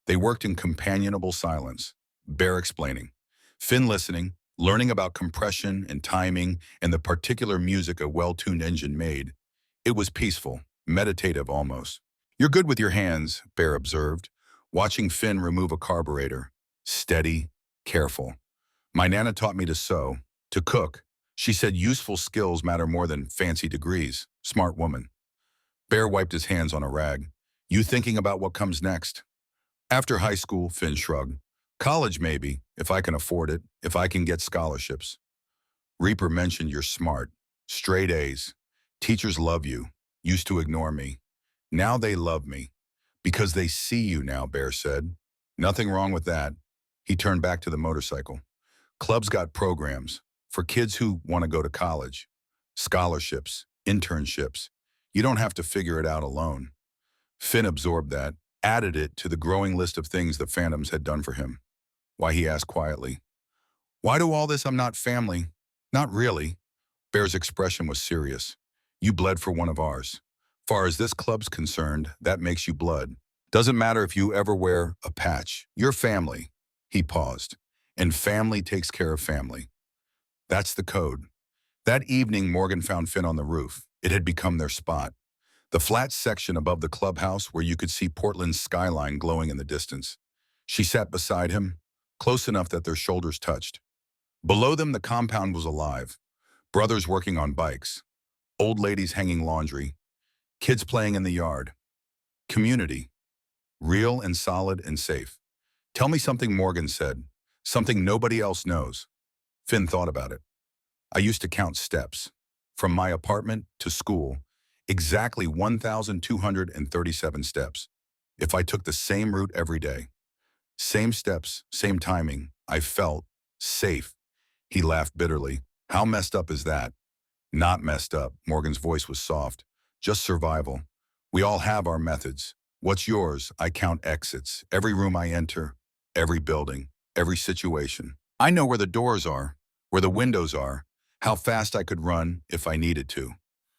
They worked in companionable silence. Bear explaining. Finn listening, learning about compression and timing and the particular music a well-tuned engine made. It was peaceful, meditative almost. You're good with your hands, Bear observed, watching Finn remove a carburetor. Steady, careful. My Nana taught me to sew, to cook. She said useful skills matter more than fancy degrees. Smart woman. Bear wiped his hands on a rag. You thinking about what comes next? After high school, Finn shrugged. College maybe, if I can afford it, if I can get scholarships. Reaper mentioned you're smart. Straight A's. Teachers love you. Used to ignore me. Now they love me. Because they see you now, Bear said. Nothing wrong with that. He turned back to the motorcycle. Clubs got programs for kids who want to go to college. Scholarships, internships. You don't have to figure it out alone. Finn absorbed that, added it to the growing list of things the Phantoms had done for him. Why, he asked quietly. Why do all this? I'm not family. Not really. Bear's expression was serious. You bled for one of ours. Far as this club's concerned, that makes you blood. Doesn't matter if you ever wear a patch. You're family. He paused. And family takes care of family. That's the code. That evening, Morgan found Finn on the roof. It had become their spot. The flat section above the clubhouse where you could see Portland's skyline glowing in the distance. She sat beside him, close enough that their shoulders touched. Below them, the compound was alive. Brothers working on bikes, old ladies hanging laundry, kids playing in the yard. Community, real and solid and safe. Tell me something, Morgan said, something nobody else knows. Finn thought about it. I used to count steps. From my apartment to school, exactly 1,237 steps. If I took the same route every day. Same steps, same timing, I felt safe. He laughed bitterly. How messed up is that? Not messed up. Morgan's voice was soft. Just survival. We all have our methods. What's yours? I count exits. Every room I enter, every building, every situation. I know where the doors are, where the windows are, how fast I could run if I needed to.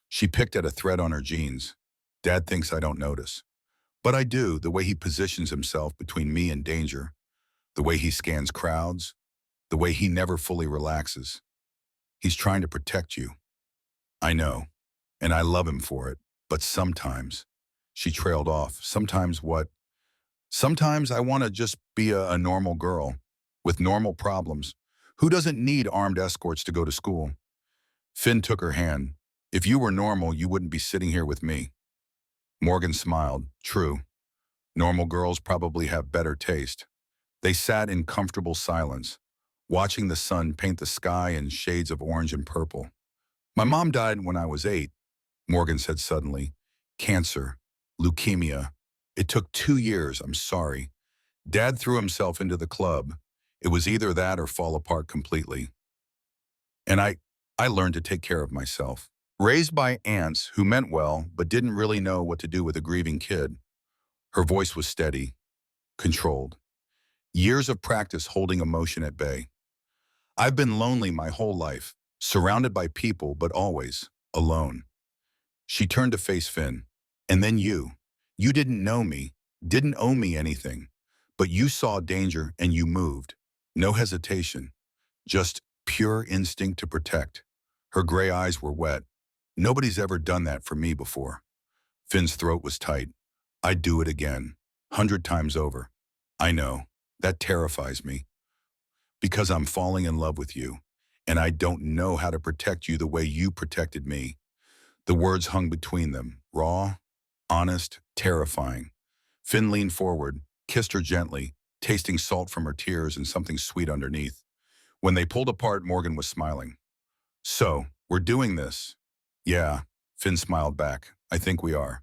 She picked at a thread on her jeans. Dad thinks I don't notice. But I do, the way he positions himself between me and danger, the way he scans crowds, the way he never fully relaxes. He's trying to protect you. I know, and I love him for it, but sometimes, she trailed off, sometimes what? Sometimes I want to just be a normal girl, with normal problems, who doesn't need armed escorts to go to school. Finn took her hand. If you were normal, you wouldn't be sitting here with me. Morgan smiled. True. Normal girls probably have better taste. They sat in comfortable silence, watching the sun paint the sky in shades of orange and purple. My mom died when I was 8, Morgan said suddenly. Cancer, leukemia. It took 2 years, I'm sorry. Dad threw himself into the club. It was either that or fall apart completely. And I learned to take care of myself. Raised by aunts who meant well but didn't really know what to do with a grieving kid. Her voice was steady, controlled. Years of practice holding emotion at bay. I've been lonely my whole life, surrounded by people but always alone. She turned to face Finn. And then you. You didn't know me, didn't owe me anything, but you saw danger and you moved. No hesitation, just pure instinct to protect. Her gray eyes were wet. Nobody's ever done that for me before. Finn's throat was tight. I'd do it again, 100 times over. I know, that terrifies me. Because I'm falling in love with you, and I don't know how to protect you the way you protected me. The words hung between them, raw, honest, terrifying. Finn leaned forward, kissed her gently, tasting salt from her tears and something sweet underneath. When they pulled apart, Morgan was smiling. So, we're doing this. Yeah, Finn smiled back. I think we are.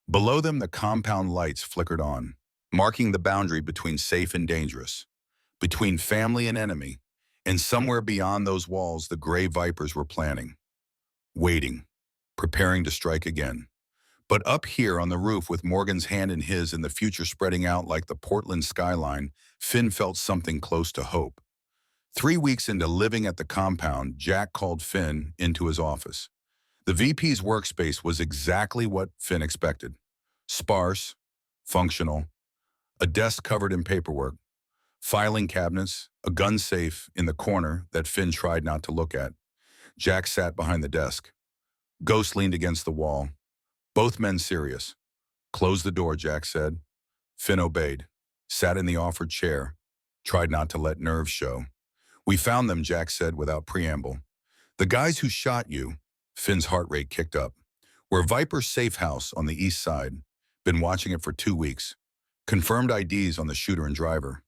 Below them, the compound lights flickered on, marking the boundary between safe and dangerous, between family and enemy, and somewhere beyond those walls, the gray vipers were planning, waiting, preparing to strike again. But up here on the roof with Morgan's hand in his and the future spreading out like the Portland skyline, Finn felt something close to hope. 3 weeks into living at the compound, Jack called Finn into his office. The VP's workspace was exactly what Finn expected. Sparse, functional, a desk covered in paperwork, filing cabinets, a gun safe in the corner that Finn tried not to look at. Jack sat behind the desk. Ghost leaned against the wall. Both men serious. "Close the door," Jack said. Finn obeyed, sat in the offered chair, tried not to let nerves show. "We found them," Jack said without preamble. "The guys who shot you," Finn's heart rate kicked up, "were Viper's safe house on the east side. Been watching it for 2 weeks. Confirmed IDs on the shooter and driver."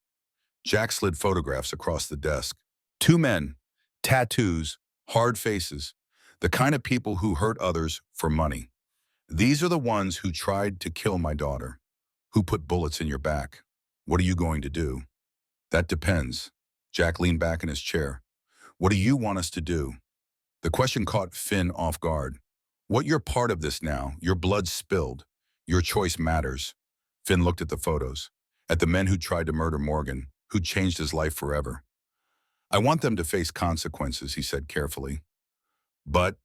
Jack slid photographs across the desk. Two men, tattoos, hard faces, the kind of people who hurt others for money. "These are the ones who tried to kill my daughter. Who put bullets in your back? What are you going to do?" "That depends." Jack leaned back in his chair. "What do you want us to do?" The question caught Finn off guard. "What, you're part of this now. Your blood spilled. Your choice matters." Finn looked at the photos, at the men who tried to murder Morgan, who changed his life forever. "I want them to face consequences," he said carefully. "But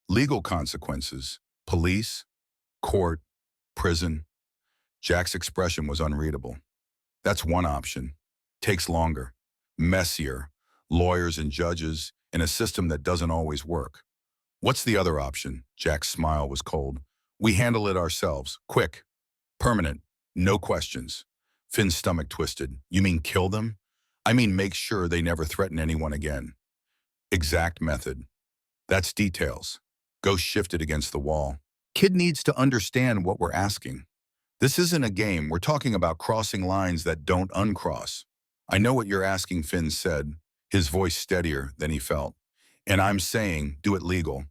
legal consequences, police, court, prison." Jack's expression was unreadable. "That's one option. Takes longer, messier, lawyers and judges, in a system that doesn't always work." "What's the other option?" Jack's smile was cold. "We handle it ourselves. Quick. Permanent. No questions." Finn's stomach twisted. "You mean kill them?" "I mean make sure they never threaten anyone again." "Exact method." "That's details." Ghost shifted against the wall. "Kid needs to understand what we're asking. This isn't a game. We're talking about crossing lines that don't uncross." "I know what you're asking," Finn said, his voice steadier than he felt. "And I'm saying, do it legal."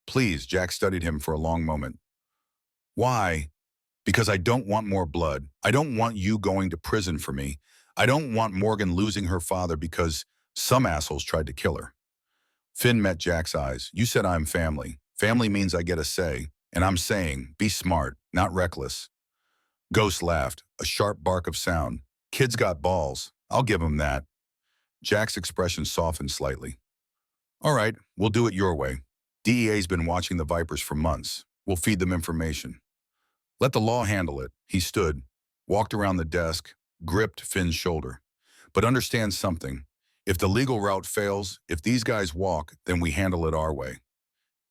"Please," Jack studied him for a long moment. "Why?" "Because I don't want more blood. I don't want you going to prison for me. I don't want Morgan losing her father because some assholes tried to kill her." Finn met Jack's eyes. "You said I'm family. Family means I get a say. And I'm saying, be smart, not reckless." Ghost laughed, a sharp bark of sound. "Kid's got balls. I'll give him that." Jack's expression softened slightly. "All right, we'll do it your way. DEA's been watching the Vipers for months. We'll feed them information." "Let the law handle it." He stood, walked around the desk, gripped Finn's shoulder. "But understand something. If the legal route fails, if these guys walk, then we handle it our way."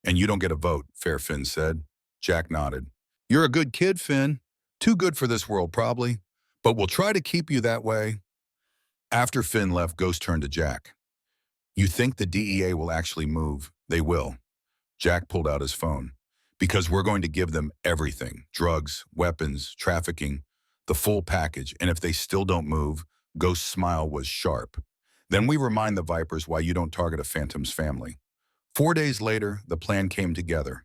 "And you don't get a vote," Fair Finn said. Jack nodded. "You're a good kid, Finn. Too good for this world, probably. But we'll try to keep you that way." After Finn left, Ghost turned to Jack. "You think the DEA will actually move?" "They will." Jack pulled out his phone. "Because we're going to give them everything. Drugs, weapons, trafficking, the full package. And if they still don't move," Ghost's smile was sharp, "then we remind the Vipers why you don't target a Phantom's family." 4 days later, the plan came together.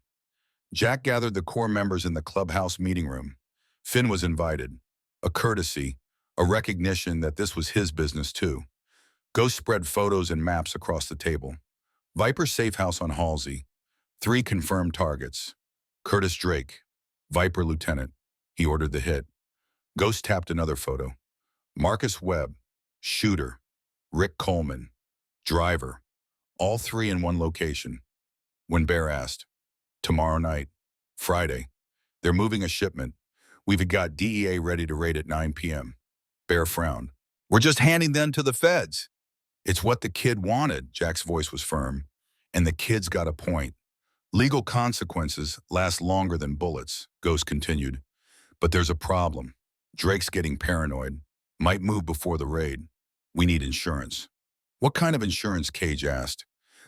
Jack gathered the core members in the clubhouse meeting room. Finn was invited. A courtesy, a recognition that this was his business too. Ghost spread photos and maps across the table. Viper safe house on Halsey. 3 confirmed targets. Curtis Drake, Viper lieutenant. He ordered the hit. Ghost tapped another photo. Marcus Webb, shooter. Rick Coleman, driver. All 3 in one location. When Bear asked, "Tomorrow night, Friday. They're moving a shipment. We've got DEA ready to raid at 9 p.m. Bear frowned. "We're just handing them to the feds." "It's what the kid wanted." Jack's voice was firm. "And the kid's got a point. Legal consequences last longer than bullets," Ghost continued. "But there's a problem. Drake's getting paranoid. Might move before the raid. We need insurance." "What kind of insurance?" Cage asked.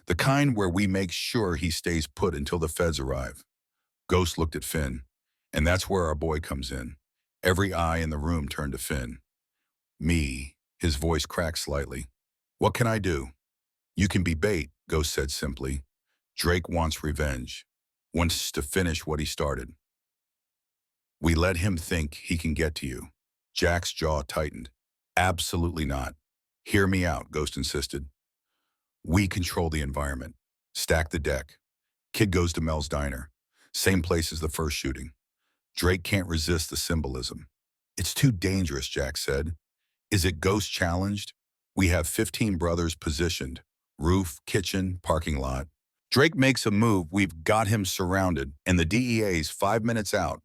"The kind where we make sure he stays put until the feds arrive." Ghost looked at Finn. "And that's where our boy comes in." Every eye in the room turned to Finn. "Me." His voice cracked slightly. "What can I do?" "You can be bait," Ghost said simply. "Drake wants revenge. Wants to finish what he started. We let him think he can get to you." Jack's jaw tightened. "Absolutely not." "Hear me out," Ghost insisted. "We control the environment. Stack the deck. Kid goes to Mel's Diner. Same place as the first shooting. Drake can't resist the symbolism." "It's too dangerous," Jack said. "Is it Ghost challenged?" We have 15 brothers positioned. Roof, kitchen, parking lot. Drake makes a move, we've got him surrounded, and the DEA's 5 minutes out.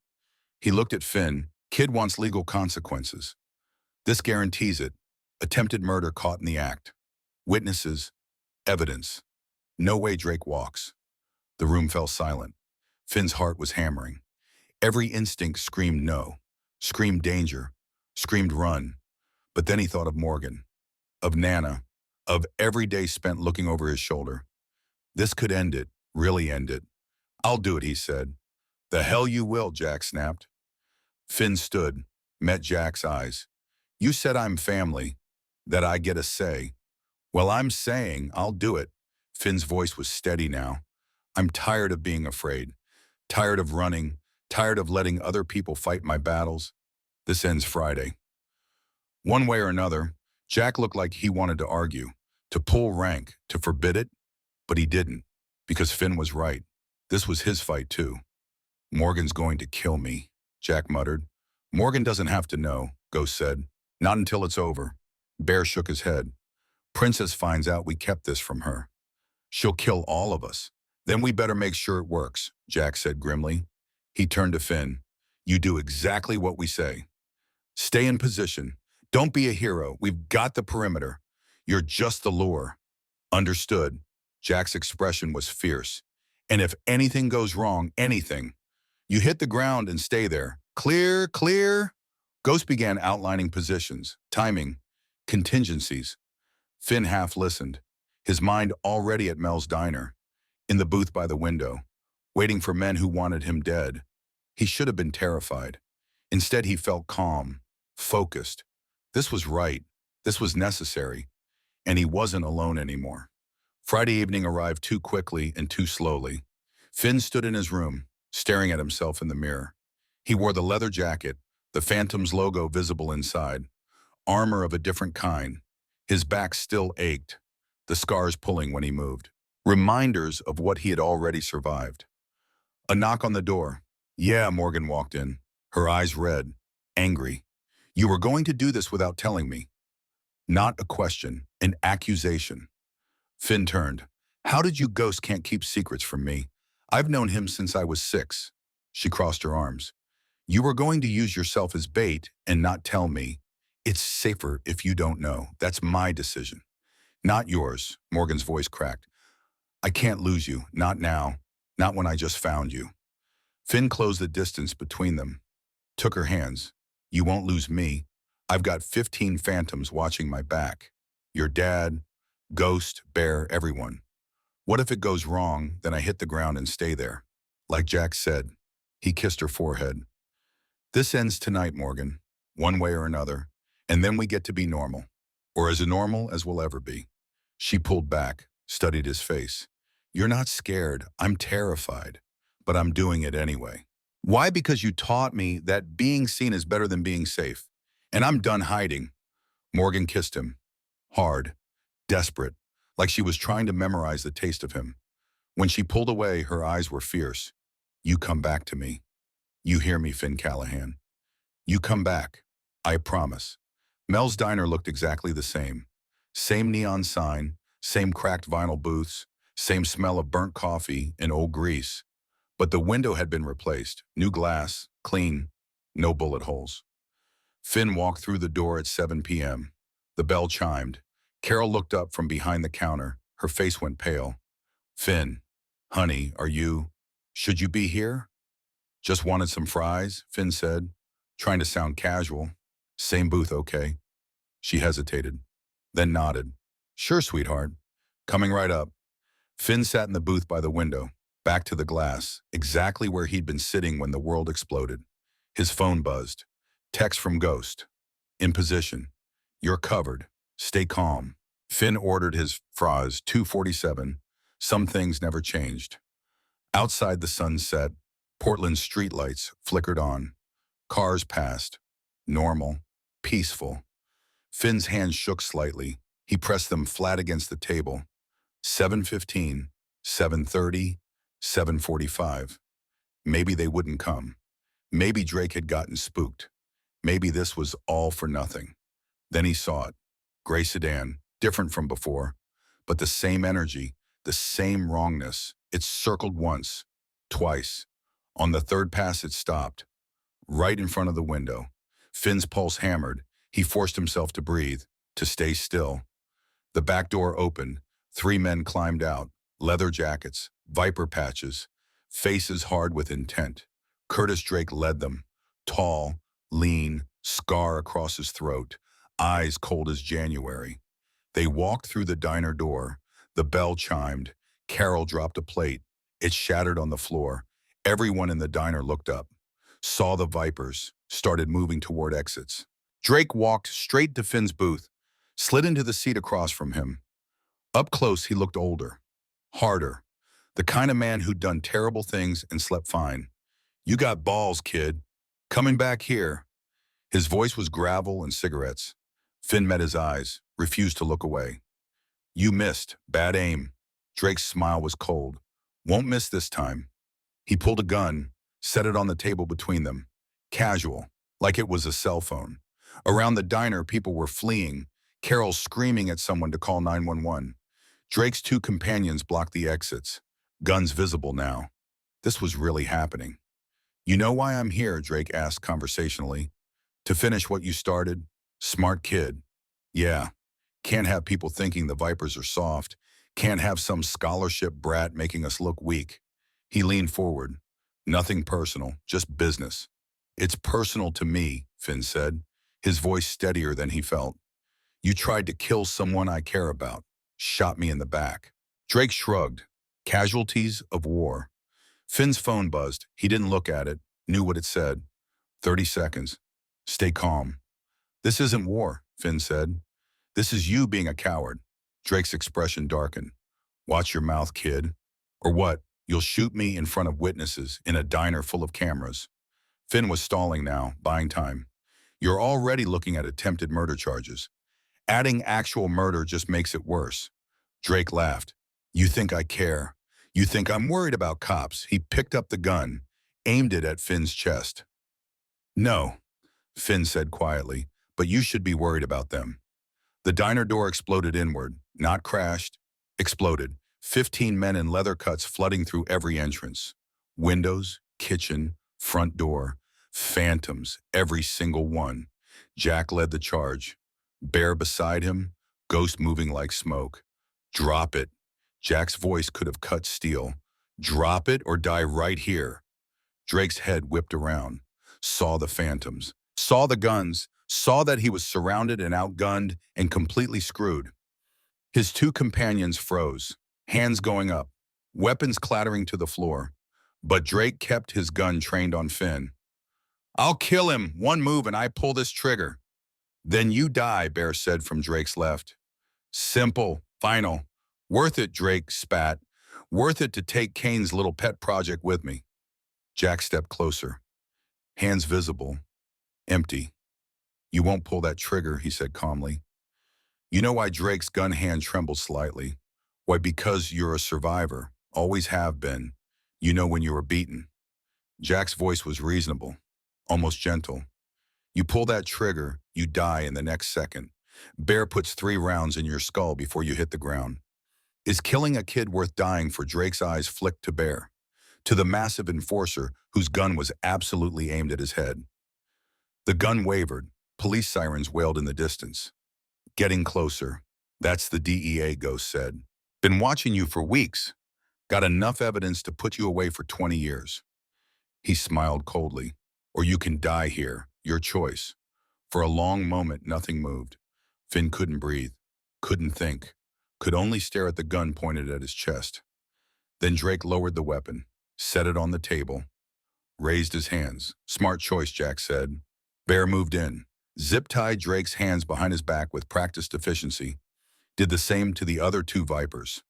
He looked at Finn. Kid wants legal consequences. This guarantees it. Attempted murder caught in the act. Witnesses, evidence. No way Drake walks. The room fell silent. Finn's heart was hammering. Every instinct screamed no, screamed danger, screamed run. But then he thought of Morgan, of Nana, of every day spent looking over his shoulder. This could end it, really end it. I'll do it, he said. The hell you will, Jack snapped. Finn stood, met Jack's eyes. You said I'm family, that I get a say. Well, I'm saying I'll do it. Finn's voice was steady now. I'm tired of being afraid, tired of running, tired of letting other people fight my battles. This ends Friday. One way or another, Jack looked like he wanted to argue, to pull rank, to forbid it, but he didn't, because Finn was right. This was his fight too. Morgan's going to kill me, Jack muttered. Morgan doesn't have to know, Ghost said. Not until it's over. Bear shook his head. Princess finds out we kept this from her. She'll kill all of us. Then we better make sure it works, Jack said grimly. He turned to Finn. You do exactly what we say. Stay in position. Don't be a hero. We've got the perimeter. You're just the lure. Understood. Jack's expression was fierce. And if anything goes wrong, anything, you hit the ground and stay there. Clear, clear. Ghost began outlining positions, timing, contingencies. Finn half listened, his mind already at Mel's diner, in the booth by the window, waiting for men who wanted him dead. He should have been terrified. Instead, he felt calm, focused. This was right. This was necessary. And he wasn't alone anymore. Friday evening arrived too quickly and too slowly. Finn stood in his room, staring at himself in the mirror. He wore the leather jacket, the Phantom's logo visible inside, armor of a different kind. His back still ached, the scars pulling when he moved. Reminders of what he had already survived. A knock on the door. Yeah, Morgan walked in, her eyes red, angry. You were going to do this without telling me. Not a question, an accusation. Finn turned. How did you Ghost can't keep secrets from me? I've known him since I was 6. She crossed her arms. You were going to use yourself as bait and not tell me. It's safer if you don't know. That's my decision. Not yours, Morgan's voice cracked. I can't lose you, not now, not when I just found you. Finn closed the distance between them, took her hands. You won't lose me. I've got 15 phantoms watching my back. Your dad, Ghost, Bear, everyone. What if it goes wrong, then I hit the ground and stay there? Like Jack said. He kissed her forehead. This ends tonight, Morgan, one way or another, and then we get to be normal, or as normal as we'll ever be. She pulled back, studied his face. You're not scared, I'm terrified, but I'm doing it anyway. Why? Because you taught me that being seen is better than being safe, and I'm done hiding. Morgan kissed him, hard, desperate, like she was trying to memorize the taste of him. When she pulled away, her eyes were fierce. You come back to me. You hear me, Finn Callahan. You come back. I promise. Mel's diner looked exactly the same. Same neon sign, same cracked vinyl booths, same smell of burnt coffee and old grease. But the window had been replaced. New glass, clean, no bullet holes. Finn walked through the door at 7 p.m. The bell chimed. Carol looked up from behind the counter. Her face went pale. Finn, honey, should you be here? Just wanted some fries, Finn said, trying to sound casual. Same booth, okay. She hesitated, then nodded. Sure, sweetheart. Coming right up. Finn sat in the booth by the window, back to the glass, exactly where he'd been sitting when the world exploded. His phone buzzed. Text from Ghost. In position. You're covered. Stay calm. Finn ordered his fries, 247. Some things never changed. Outside the sun set. Portland's streetlights flickered on. Cars passed. Normal. Peaceful. Finn's hands shook slightly. He pressed them flat against the table. 7:15, 7:30, 7:45. Maybe they wouldn't come. Maybe Drake had gotten spooked. Maybe this was all for nothing. Then he saw it. Gray sedan, different from before, but the same energy, the same wrongness. It circled once, twice. On the third pass, it stopped, right in front of the window. Finn's pulse hammered. He forced himself to breathe, to stay still. The back door opened. 3 men climbed out, leather jackets, viper patches, faces hard with intent. Curtis Drake led them, tall, lean, scar across his throat, eyes cold as January. They walked through the diner door. The bell chimed. Carol dropped a plate. It shattered on the floor. Everyone in the diner looked up, saw the vipers, started moving toward exits. Drake walked straight to Finn's booth, slid into the seat across from him. Up close, he looked older, harder, the kind of man who'd done terrible things and slept fine. "You got balls, kid. Coming back here." His voice was gravel and cigarettes. Finn met his eyes, refused to look away. "You missed. Bad aim." Drake's smile was cold. "Won't miss this time." He pulled a gun, set it on the table between them. Casual, like it was a cell phone. Around the diner, people were fleeing, Carol screaming at someone to call 911. Drake's 2 companions blocked the exits, guns visible now. This was really happening. "You know why I'm here?" Drake asked conversationally. "To finish what you started?" Smart kid. "Yeah. Can't have people thinking the Vipers are soft. Can't have some scholarship brat making us look weak." He leaned forward. "Nothing personal, just business." "It's personal to me," Finn said, his voice steadier than he felt. "You tried to kill someone I care about. Shot me in the back." Drake shrugged. Casualties of war. Finn's phone buzzed. He didn't look at it, knew what it said. 30 seconds. "Stay calm." "This isn't war," Finn said. "This is you being a coward." Drake's expression darkened. "Watch your mouth, kid. Or what? You'll shoot me in front of witnesses in a diner full of cameras." Finn was stalling now, buying time. "You're already looking at attempted murder charges. Adding actual murder just makes it worse." Drake laughed. "You think I care? You think I'm worried about cops?" He picked up the gun, aimed it at Finn's chest. "No," Finn said quietly, "but you should be worried about them." The diner door exploded inward, not crashed, exploded. 15 men in leather cuts flooding through every entrance. Windows, kitchen, front door. Phantoms, every single one. Jack led the charge. Bear beside him, ghost moving like smoke. "Drop it." Jack's voice could have cut steel. "Drop it or die right here." Drake's head whipped around, saw the phantoms, saw the guns, saw that he was surrounded and outgunned and completely screwed. His 2 companions froze, hands going up, weapons clattering to the floor. But Drake kept his gun trained on Finn. "I'll kill him. One move and I pull this trigger." "Then you die," Bear said from Drake's left. "Simple, final. Worth it," Drake spat. "Worth it to take Kane's little pet project with me." Jack stepped closer, hands visible, empty. "You won't pull that trigger," he said calmly. You know why Drake's gun hand trembled slightly? Why, because you're a survivor, always have been. You know when you were beaten. Jack's voice was reasonable, almost gentle. You pull that trigger, you die in the next second. Bear puts 3 rounds in your skull before you hit the ground. Is killing a kid worth dying for? Drake's eyes flicked to Bear, to the massive enforcer whose gun was absolutely aimed at his head. The gun wavered. Police sirens wailed in the distance. "Getting closer." "That's the DEA," Ghost said. "Been watching you for weeks. Got enough evidence to put you away for 20 years. He smiled coldly. "Or you can die here. Your choice." For a long moment, nothing moved. Finn couldn't breathe, couldn't think, could only stare at the gun pointed at his chest. Then Drake lowered the weapon, set it on the table, raised his hands. "Smart choice," Jack said. Bear moved in, zip-tied Drake's hands behind his back with practiced efficiency, did the same to the other 2 Vipers.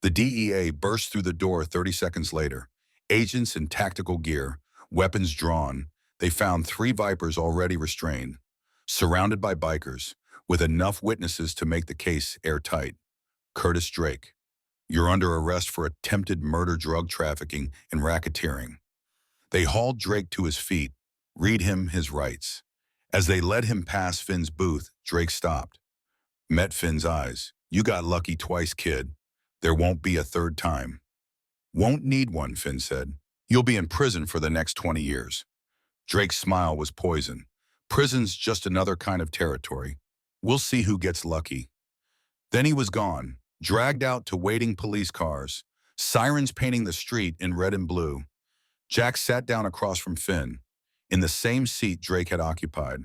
The DEA burst through the door 30 seconds later. Agents in tactical gear, weapons drawn. They found 3 Vipers already restrained, surrounded by bikers, with enough witnesses to make the case airtight. "Curtis Drake, you're under arrest for attempted murder, drug trafficking, and racketeering." They hauled Drake to his feet, read him his rights. As they led him past Finn's booth, Drake stopped. met Finn's eyes. You got lucky twice, kid. There won't be a third time. Won't need one, Finn said. You'll be in prison for the next 20 years. Drake's smile was poison. Prison's just another kind of territory. We'll see who gets lucky. Then he was gone, dragged out to waiting police cars, sirens painting the street in red and blue. Jack sat down across from Finn, in the same seat Drake had occupied.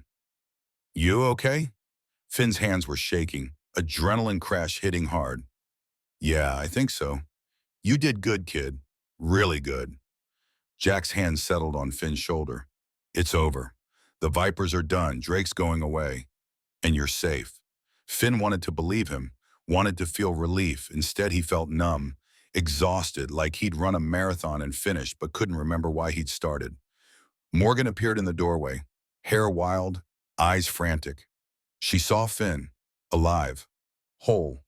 You okay? Finn's hands were shaking, adrenaline crash hitting hard. Yeah, I think so. You did good, kid. Really good. Jack's hand settled on Finn's shoulder. It's over. The Vipers are done. Drake's going away. And you're safe. Finn wanted to believe him, wanted to feel relief. Instead, he felt numb, exhausted, like he'd run a marathon and finished, but couldn't remember why he'd started. Morgan appeared in the doorway, hair wild, eyes frantic. She saw Finn, alive, whole,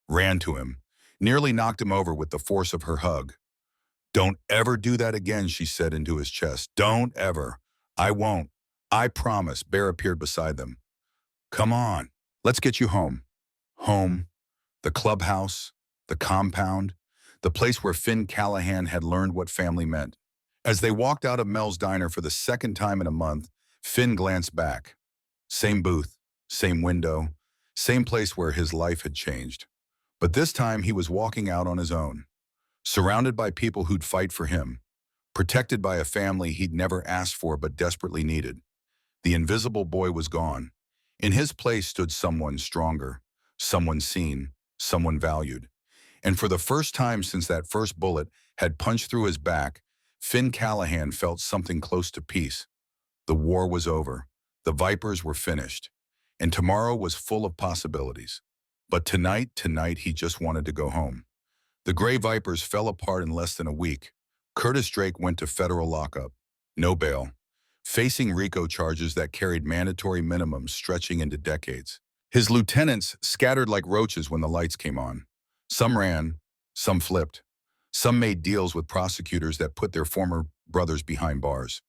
ran to him, nearly knocked him over with the force of her hug. Don't ever do that again, she said into his chest. Don't ever. I won't. I promise. Bear appeared beside them. Come on, let's get you home. Home, the clubhouse, the compound, the place where Finn Callahan had learned what family meant. As they walked out of Mel's diner for the second time in a month, Finn glanced back. Same booth, same window, same place where his life had changed. But this time he was walking out on his own, surrounded by people who'd fight for him, protected by a family he'd never asked for but desperately needed. The invisible boy was gone. In his place stood someone stronger, someone seen, someone valued. And for the first time since that first bullet had punched through his back, Finn Callahan felt something close to peace. The war was over. The Vipers were finished. And tomorrow was full of possibilities. But tonight he just wanted to go home. The Gray Vipers fell apart in less than a week. Curtis Drake went to federal lockup. No bail. Facing RICO charges that carried mandatory minimums stretching into decades. His lieutenants scattered like roaches when the lights came on. Some ran, some flipped. Some made deals with prosecutors that put their former brothers behind bars.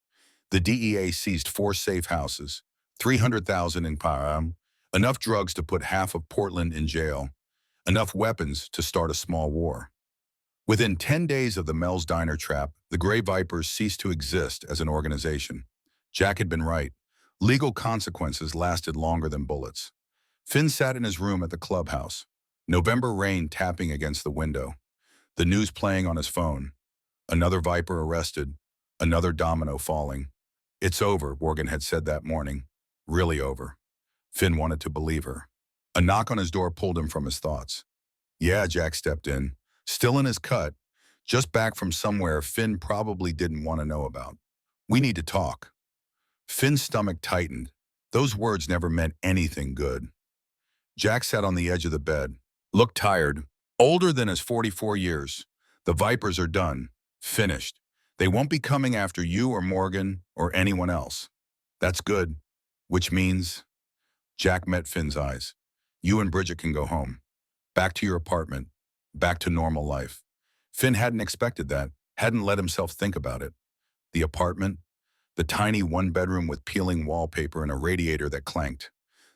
The DEA seized 4 safe houses, 300,000 in Param, enough drugs to put half of Portland in jail, enough weapons to start a small war. Within 10 days of the Mel's Diner trap, the Gray Vipers ceased to exist as an organization. Jack had been right. Legal consequences lasted longer than bullets. Finn sat in his room at the clubhouse, November rain tapping against the window, the news playing on his phone. Another Viper arrested, another domino falling. It's over, Morgan had said that morning. Really over. Finn wanted to believe her. A knock on his door pulled him from his thoughts. Yeah, Jack stepped in, still in his cut, just back from somewhere Finn probably didn't want to know about. We need to talk. Finn's stomach tightened. Those words never meant anything good. Jack sat on the edge of the bed, looked tired, older than his 44 years. The Vipers are done, finished. They won't be coming after you or Morgan or anyone else. That's good, which means... Jack met Finn's eyes. You and Bridget can go home. Back to your apartment. Back to normal life. Finn hadn't expected that, hadn't let himself think about it. The apartment, the tiny one-bedroom with peeling wallpaper and a radiator that clanked.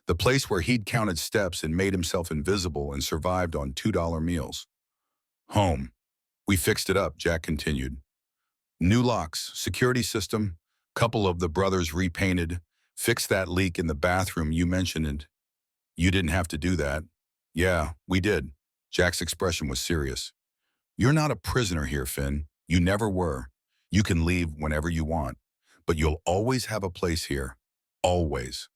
The place where he'd counted steps and made himself invisible and survived on $2 meals. Home. We fixed it up, Jack continued. New locks, security system, couple of the brothers repainted, fixed that leak in the bathroom you mentioned and you didn't have to do that. Yeah, we did. Jack's expression was serious. You're not a prisoner here, Finn. You never were. You can leave whenever you want, but you'll always have a place here. Always.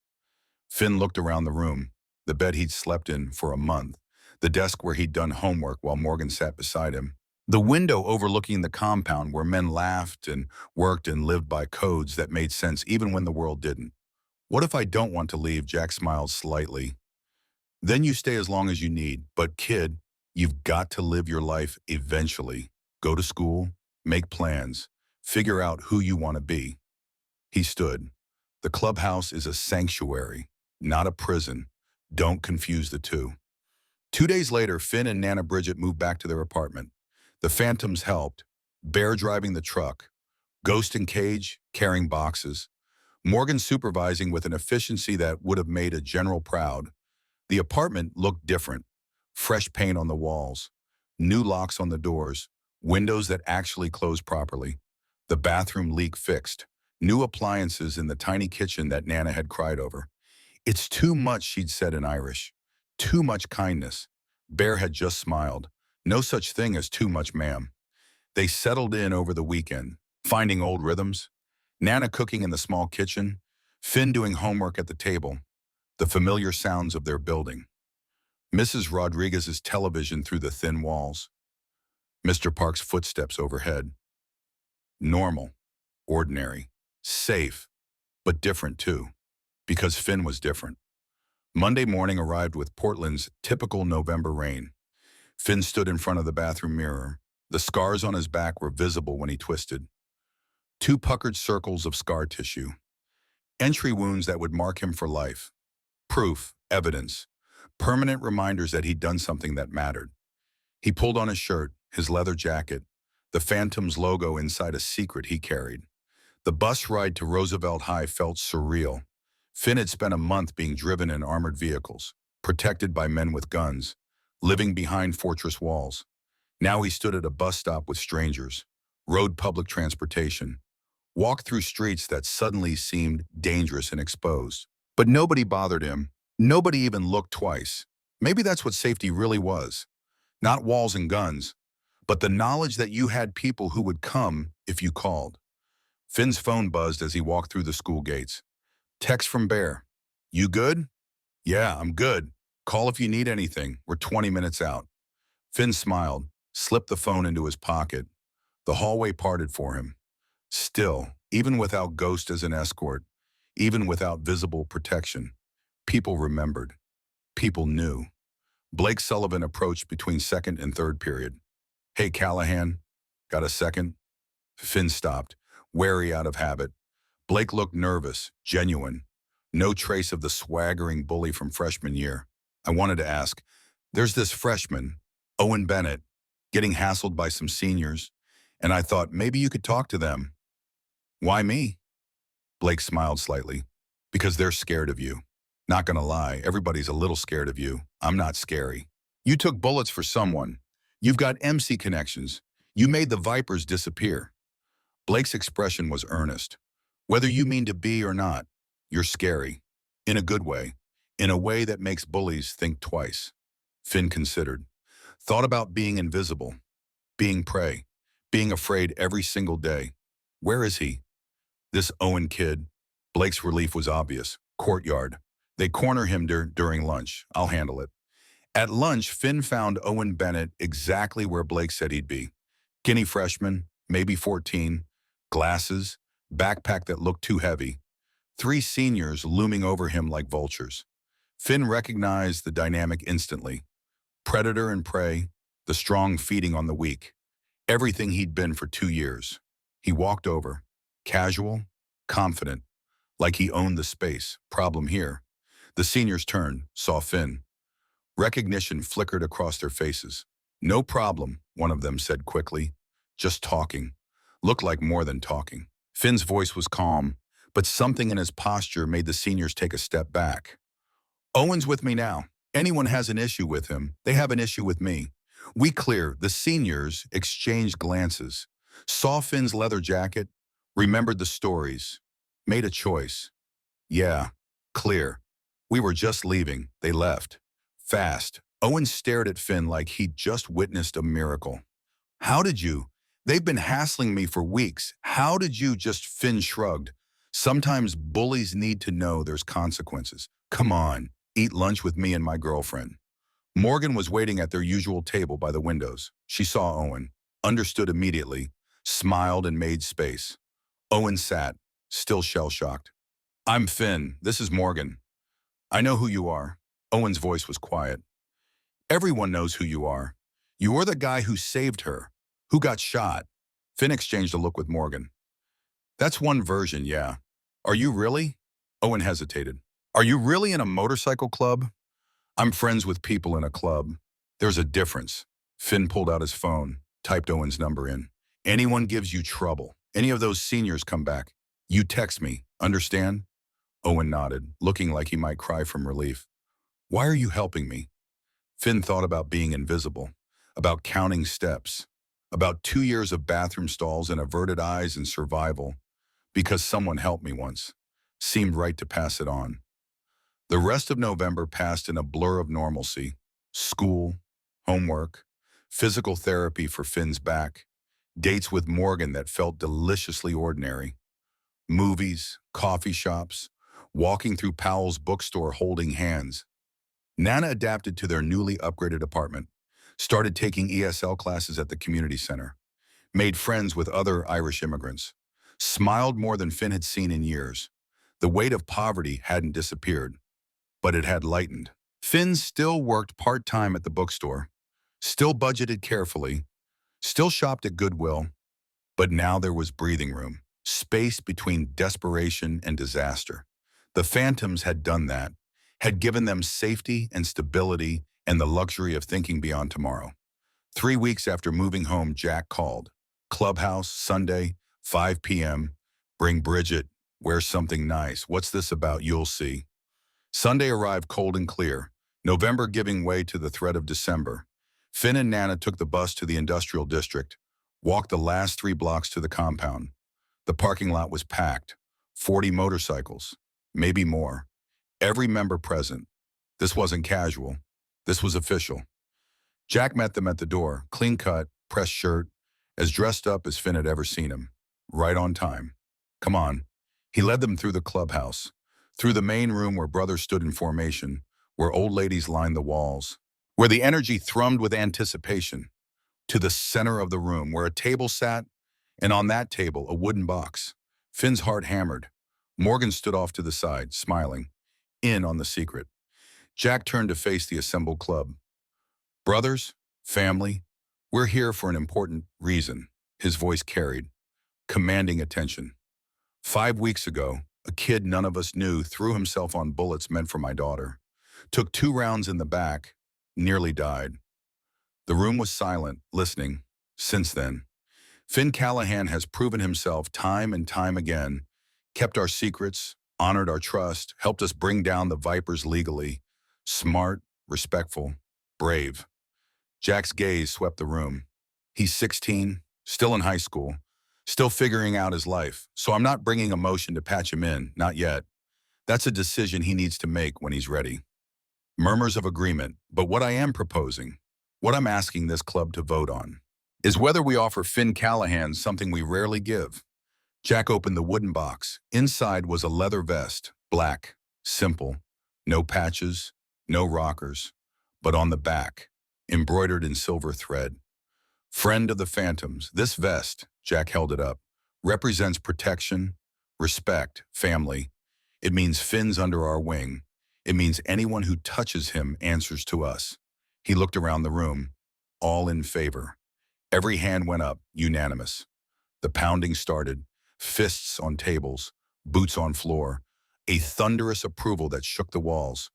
Finn looked around the room, the bed he'd slept in for a month, the desk where he'd done homework while Morgan sat beside him, the window overlooking the compound where men laughed and worked and lived by codes that made sense even when the world didn't. What if I don't want to leave? Jack smiled slightly. Then you stay as long as you need. But kid, you've got to live your life eventually. Go to school, make plans, figure out who you want to be. He stood. The clubhouse is a sanctuary, not a prison. Don't confuse the two. 2 days later, Finn and Nana Bridget moved back to their apartment. The Phantoms helped, Bear driving the truck, Ghost and Cage carrying boxes, Morgan supervising with an efficiency that would have made a general proud. The apartment looked different. Fresh paint on the walls, new locks on the doors, windows that actually closed properly, the bathroom leak fixed, new appliances in the tiny kitchen that Nana had cried over. It's too much, she'd said in Irish. Too much kindness. Bear had just smiled. No such thing as too much, ma'am. They settled in over the weekend, finding old rhythms. Nana cooking in the small kitchen, Finn doing homework at the table, the familiar sounds of their building. Mrs. Rodriguez's television through the thin walls. Mr. Park's footsteps overhead. Normal, ordinary, safe, but different too, because Finn was different. Monday morning arrived with Portland's typical November rain. Finn stood in front of the bathroom mirror. The scars on his back were visible when he twisted. Two puckered circles of scar tissue. Entry wounds that would mark him for life. Proof, evidence, permanent reminders that he'd done something that mattered. He pulled on his shirt, his leather jacket, the Phantom's logo inside a secret he carried. The bus ride to Roosevelt High felt surreal. Finn had spent a month being driven in armored vehicles, protected by men with guns, living behind fortress walls. Now he stood at a bus stop with strangers, rode public transportation, walked through streets that suddenly seemed dangerous and exposed. But nobody bothered him. Nobody even looked twice. Maybe that's what safety really was. Not walls and guns, but the knowledge that you had people who would come if you called. Finn's phone buzzed as he walked through the school gates. Text from Bear. You good? Yeah, I'm good. Call if you need anything. We're 20 minutes out. Finn smiled, slipped the phone into his pocket. The hallway parted for him. Still, even without Ghost as an escort, even without visible protection, people remembered. People knew. Blake Sullivan approached between second and third period. Hey, Callahan, got a second? Finn stopped, wary out of habit. Blake looked nervous, genuine. No trace of the swaggering bully from freshman year. I wanted to ask, there's this freshman, Owen Bennett, getting hassled by some seniors, and I thought maybe you could talk to them. Why me? Blake smiled slightly. Because they're scared of you. Not gonna lie, everybody's a little scared of you. I'm not scary. You took bullets for someone. You've got MC connections. You made the Vipers disappear. Blake's expression was earnest. Whether you mean to be or not, you're scary. In a good way. In a way that makes bullies think twice. Finn considered. Thought about being invisible. Being prey. Being afraid every single day. Where is he? This Owen kid. Blake's relief was obvious. Courtyard. They corner him during lunch. I'll handle it. At lunch, Finn found Owen Bennett exactly where Blake said he'd be. Skinny freshman, maybe 14, glasses, backpack that looked too heavy. Three seniors looming over him like vultures. Finn recognized the dynamic instantly. Predator and prey, the strong feeding on the weak. Everything he'd been for 2 years. He walked over, casual, confident, like he owned the space. Problem here. The seniors turned, saw Finn. Recognition flickered across their faces. No problem, one of them said quickly. Just talking. Looked like more than talking. Finn's voice was calm, but something in his posture made the seniors take a step back. Owen's with me now. Anyone has an issue with him, they have an issue with me. We clear. The seniors exchanged glances, saw Finn's leather jacket, remembered the stories, made a choice. Yeah, clear. We were just leaving. They left. Fast. Owen stared at Finn like he'd just witnessed a miracle. How did you? They've been hassling me for weeks. How did you just? Finn shrugged. Sometimes bullies need to know there's consequences. Come on, eat lunch with me and my girlfriend. Morgan was waiting at their usual table by the windows. She saw Owen, understood immediately, smiled and made space. Owen sat, still shell-shocked. I'm Finn. This is Morgan. I know who you are. Owen's voice was quiet. Everyone knows who you are. You're the guy who saved her, who got shot. Finn exchanged a look with Morgan. That's one version, yeah. Are you really? Owen hesitated. Are you really in a motorcycle club? I'm friends with people in a club. There's a difference. Finn pulled out his phone, typed Owen's number in. Anyone gives you trouble, any of those seniors come back, you text me, understand? Owen nodded, looking like he might cry from relief. Why are you helping me? Finn thought about being invisible, about counting steps, about 2 years of bathroom stalls and averted eyes and survival, because someone helped me once. Seemed right to pass it on. The rest of November passed in a blur of normalcy. School, homework, physical therapy for Finn's back, dates with Morgan that felt deliciously ordinary, movies, coffee shops, walking through Powell's bookstore holding hands. Nana adapted to their newly upgraded apartment, started taking ESL classes at the community center, made friends with other Irish immigrants, smiled more than Finn had seen in years. The weight of poverty hadn't disappeared, but it had lightened. Finn still worked part-time at the bookstore, still budgeted carefully, still shopped at Goodwill, but now there was breathing room, space between desperation and disaster. The Phantoms had done that, had given them safety and stability and the luxury of thinking beyond tomorrow. 3 weeks after moving home, Jack called. Clubhouse, Sunday, 5 p.m. Bring Bridget. Wear something nice. What's this about? You'll see. Sunday arrived cold and clear, November giving way to the threat of December. Finn and Nana took the bus to the industrial district, walked the last 3 blocks to the compound. The parking lot was packed, 40 motorcycles, maybe more. Every member present. This wasn't casual. This was official. Jack met them at the door, clean-cut, pressed shirt, as dressed up as Finn had ever seen him. Right on time. Come on. He led them through the clubhouse, through the main room where brothers stood in formation, where old ladies lined the walls, where the energy thrummed with anticipation, to the center of the room, where a table sat, and on that table, a wooden box. Finn's heart hammered. Morgan stood off to the side, smiling, in on the secret. Jack turned to face the assembled club. Brothers, family, we're here for an important reason, his voice carried, commanding attention. 5 weeks ago, a kid none of us knew threw himself on bullets meant for my daughter, took 2 rounds in the back, nearly died. The room was silent, listening. Since then, Finn Callahan has proven himself time and time again, kept our secrets, honored our trust, helped us bring down the Vipers legally. Smart, respectful, brave. Jack's gaze swept the room. He's 16, still in high school, still figuring out his life, so I'm not bringing emotion to patch him in, not yet. That's a decision he needs to make when he's ready. Murmurs of agreement, but what I am proposing, what I'm asking this club to vote on, is whether we offer Finn Callahan something we rarely give. Jack opened the wooden box. Inside was a leather vest, black, simple, no patches, no rockers, but on the back, embroidered in silver thread. Friend of the Phantoms, this vest, Jack held it up, represents protection, respect, family. It means Finn's under our wing. It means anyone who touches him answers to us. He looked around the room, all in favor. Every hand went up, unanimous. The pounding started, fists on tables, boots on floor, a thunderous approval that shook the walls.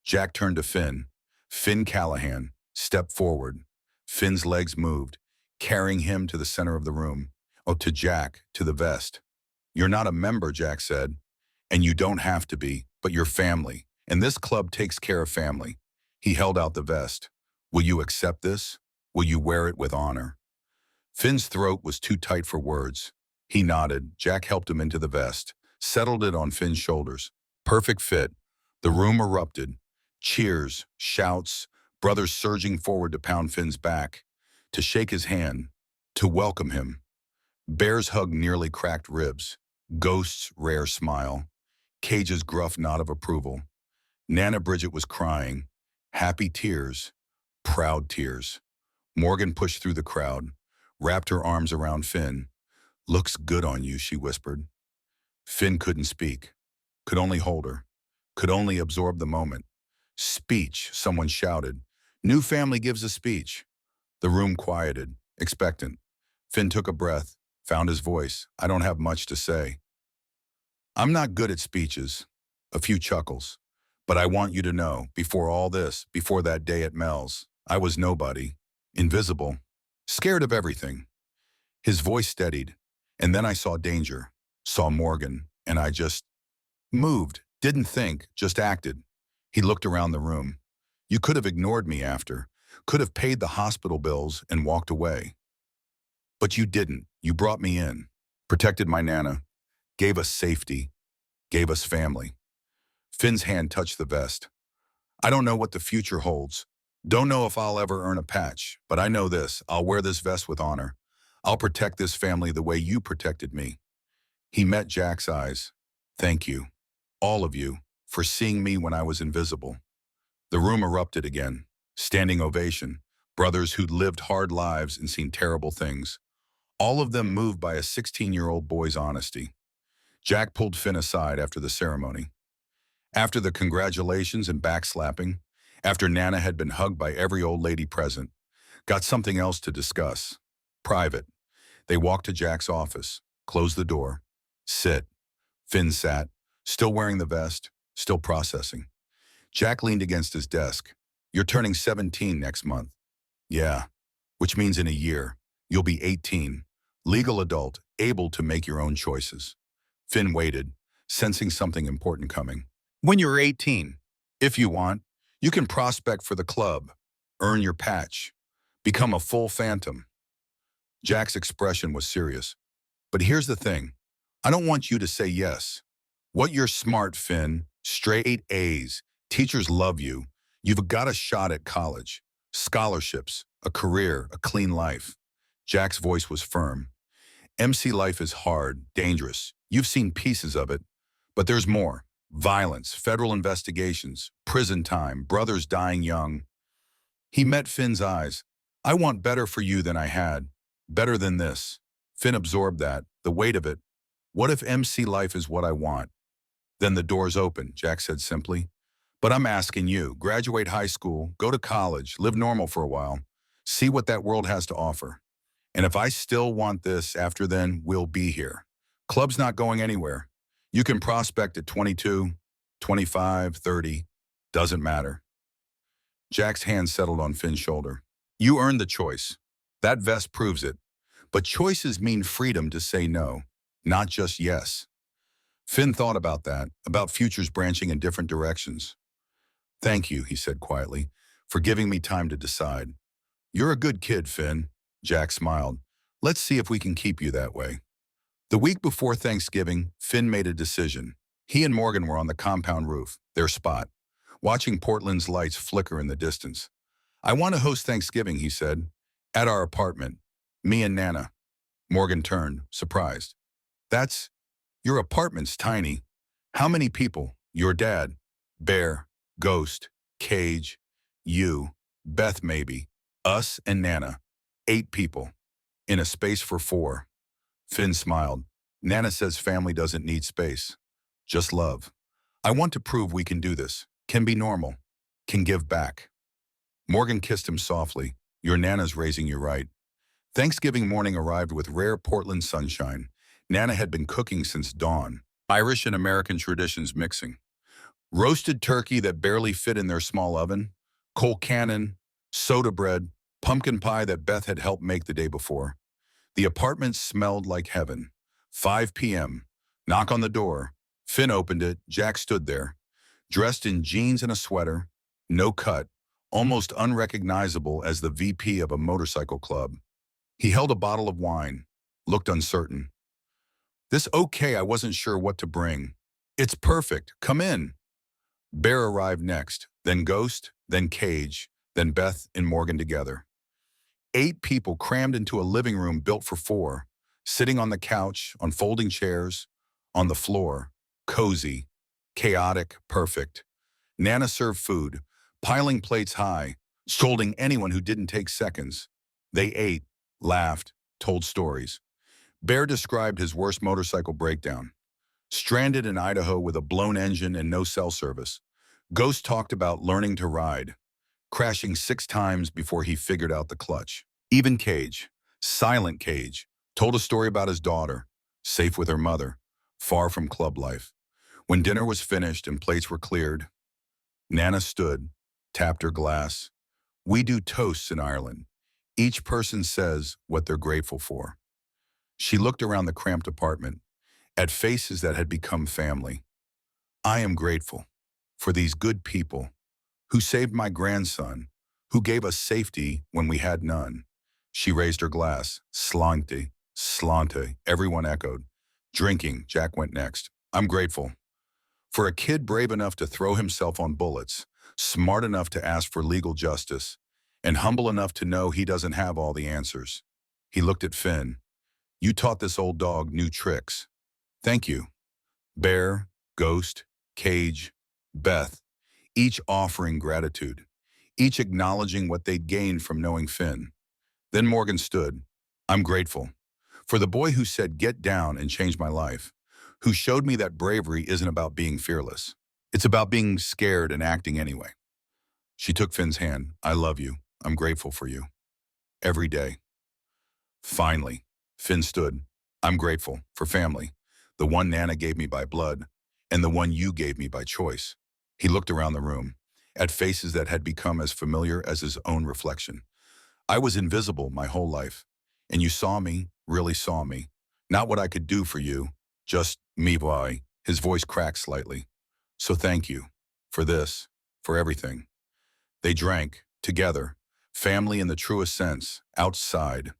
Jack turned to Finn. Finn Callahan stepped forward. Finn's legs moved, carrying him to the center of the room. Oh, to Jack, to the vest. You're not a member, Jack said, and you don't have to be, but you're family, and this club takes care of family. He held out the vest. Will you accept this? Will you wear it with honor? Finn's throat was too tight for words. He nodded. Jack helped him into the vest, settled it on Finn's shoulders. Perfect fit. The room erupted. Cheers, shouts, brothers surging forward to pound Finn's back, to shake his hand, to welcome him. Bear's hug nearly cracked ribs. Ghost's rare smile. Cage's gruff nod of approval. Nana Bridget was crying. Happy tears. Proud tears. Morgan pushed through the crowd, wrapped her arms around Finn. Looks good on you, she whispered. Finn couldn't speak, could only hold her, could only absorb the moment. Speech, someone shouted. New family gives a speech. The room quieted, expectant. Finn took a breath, found his voice. I don't have much to say. I'm not good at speeches. A few chuckles. But I want you to know, before all this, before that day at Mel's, I was nobody, invisible, scared of everything. His voice steadied, and then I saw danger, saw Morgan, and I just moved, didn't think, just acted. He looked around the room. You could have ignored me after, could have paid the hospital bills and walked away. But you didn't. You brought me in, protected my Nana, gave us safety, gave us family. Finn's hand touched the vest. I don't know what the future holds. Don't know if I'll ever earn a patch, but I know this. I'll wear this vest with honor. I'll protect this family the way you protected me. He met Jack's eyes. Thank you, all of you, for seeing me when I was invisible. The room erupted again. Standing ovation. Brothers who'd lived hard lives and seen terrible things. All of them moved by a 16-year-old boy's honesty. Jack pulled Finn aside after the ceremony. After the congratulations and backslapping, after Nana had been hugged by every old lady present, got something else to discuss. Private. They walked to Jack's office, closed the door. Sit. Finn sat, still wearing the vest, still processing. Jack leaned against his desk. You're turning 17 next month. Yeah, which means in a year, you'll be 18, legal adult, able to make your own choices. Finn waited, sensing something important coming. When you're 18, if you want, you can prospect for the club, earn your patch, become a full phantom. Jack's expression was serious. But here's the thing. I don't want you to say yes. What you're smart, Finn, straight A's, teachers love you. You've got a shot at college, scholarships, a career, a clean life. Jack's voice was firm. MC life is hard, dangerous. You've seen pieces of it, but there's more. Violence, federal investigations, prison time, brothers dying young. He met Finn's eyes. I want better for you than I had. Better than this. Finn absorbed that, the weight of it. What if MC life is what I want? Then the doors open, Jack said simply. But I'm asking you, graduate high school, go to college, live normal for a while, see what that world has to offer. And if I still want this after then, we'll be here. Club's not going anywhere. You can prospect at 22, 25, 30, doesn't matter. Jack's hand settled on Finn's shoulder. You earned the choice. That vest proves it. But choices mean freedom to say no, not just yes. Finn thought about that, about futures branching in different directions. Thank you, he said quietly, for giving me time to decide. You're a good kid, Finn. Jack smiled. Let's see if we can keep you that way. The week before Thanksgiving, Finn made a decision. He and Morgan were on the compound roof, their spot, watching Portland's lights flicker in the distance. I want to host Thanksgiving, he said, at our apartment. Me and Nana. Morgan turned, surprised. Your apartment's tiny. How many people? Your dad, Bear, Ghost, Cage, you, Beth maybe, us and Nana. 8 people. In a space for 4. Finn smiled. Nana says family doesn't need space. Just love. I want to prove we can do this, can be normal, can give back. Morgan kissed him softly. Your Nana's raising you right. Thanksgiving morning arrived with rare Portland sunshine. Nana had been cooking since dawn. Irish and American traditions mixing. Roasted turkey that barely fit in their small oven, coal cannon, soda bread, pumpkin pie that Beth had helped make the day before. The apartment smelled like heaven. 5 p.m. Knock on the door. Finn opened it. Jack stood there, dressed in jeans and a sweater, no cut, almost unrecognizable as the VP of a motorcycle club. He held a bottle of wine, looked uncertain. This okay, I wasn't sure what to bring. It's perfect, come in. Bear arrived next, then Ghost, then Cage, then Beth and Morgan together. 8 people crammed into a living room built for 4, sitting on the couch, on folding chairs, on the floor, cozy, chaotic, perfect. Nana served food, piling plates high, scolding anyone who didn't take seconds. They ate, laughed, told stories. Bear described his worst motorcycle breakdown. Stranded in Idaho with a blown engine and no cell service. Ghost talked about learning to ride, crashing 6 times before he figured out the clutch. Even Cage, silent Cage, told a story about his daughter, safe with her mother, far from club life. When dinner was finished and plates were cleared, Nana stood, tapped her glass. We do toasts in Ireland. Each person says what they're grateful for. She looked around the cramped apartment, at faces that had become family. I am grateful for these good people who saved my grandson, who gave us safety when we had none. She raised her glass. Slante, slante, everyone echoed. Drinking, Jack went next. I'm grateful. For a kid brave enough to throw himself on bullets, smart enough to ask for legal justice, and humble enough to know he doesn't have all the answers. He looked at Finn. You taught this old dog new tricks. Thank you. Bear, Ghost, Cage, Beth, each offering gratitude, each acknowledging what they'd gained from knowing Finn. Then Morgan stood. I'm grateful. For the boy who said, get down and change my life, who showed me that bravery isn't about being fearless. It's about being scared and acting anyway. She took Finn's hand. I love you. I'm grateful for you. Every day. Finally, Finn stood. I'm grateful for family, the one Nana gave me by blood, and the one you gave me by choice. He looked around the room, at faces that had become as familiar as his own reflection. I was invisible my whole life, and you saw me, really saw me. Not what I could do for you, just me boy. His voice cracked slightly. So thank you for this, for everything. They drank, together, family in the truest sense, outside.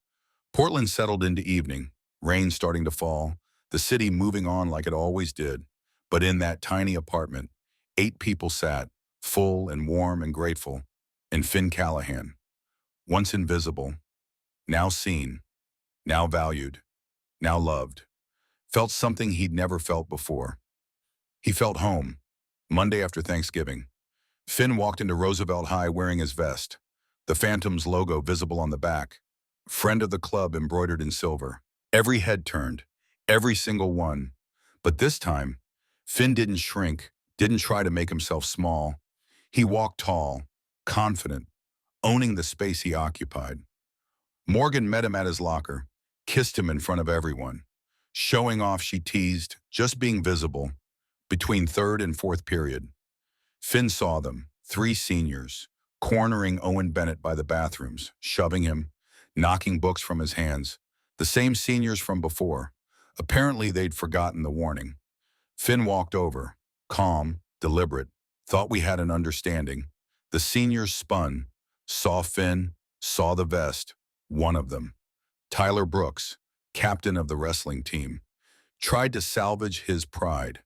Portland settled into evening, rain starting to fall, the city moving on like it always did. But in that tiny apartment, 8 people sat, full and warm and grateful, and Finn Callahan, once invisible, now seen, now valued, now loved, felt something he'd never felt before. He felt home. Monday after Thanksgiving, Finn walked into Roosevelt High wearing his vest, the Phantom's logo visible on the back, friend of the club embroidered in silver. Every head turned, every single one. But this time, Finn didn't shrink, didn't try to make himself small. He walked tall, confident, owning the space he occupied. Morgan met him at his locker, kissed him in front of everyone. Showing off, she teased, just being visible, between third and fourth period. Finn saw them, 3 seniors, cornering Owen Bennett by the bathrooms, shoving him, knocking books from his hands. The same seniors from before. Apparently they'd forgotten the warning. Finn walked over, calm, deliberate, thought we had an understanding. The seniors spun, saw Finn, saw the vest, one of them. Tyler Brooks, captain of the wrestling team, tried to salvage his pride.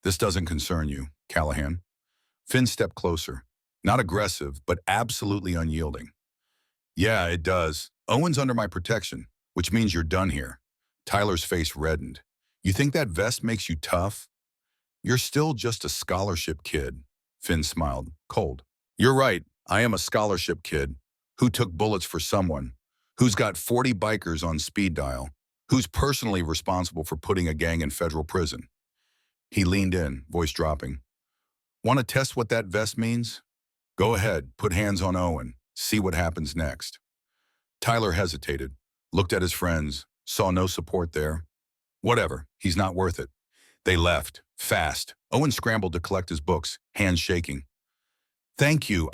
This doesn't concern you, Callahan. Finn stepped closer, not aggressive, but absolutely unyielding. Yeah, it does. Owen's under my protection, which means you're done here. Tyler's face reddened. You think that vest makes you tough? You're still just a scholarship kid. Finn smiled, cold. You're right, I am a scholarship kid who took bullets for someone, who's got 40 bikers on speed dial, who's personally responsible for putting a gang in federal prison. He leaned in, voice dropping. Want to test what that vest means? Go ahead, put hands on Owen, see what happens next. Tyler hesitated, looked at his friends, saw no support there. Whatever, he's not worth it. They left, fast. Owen scrambled to collect his books, hands shaking. Thank you,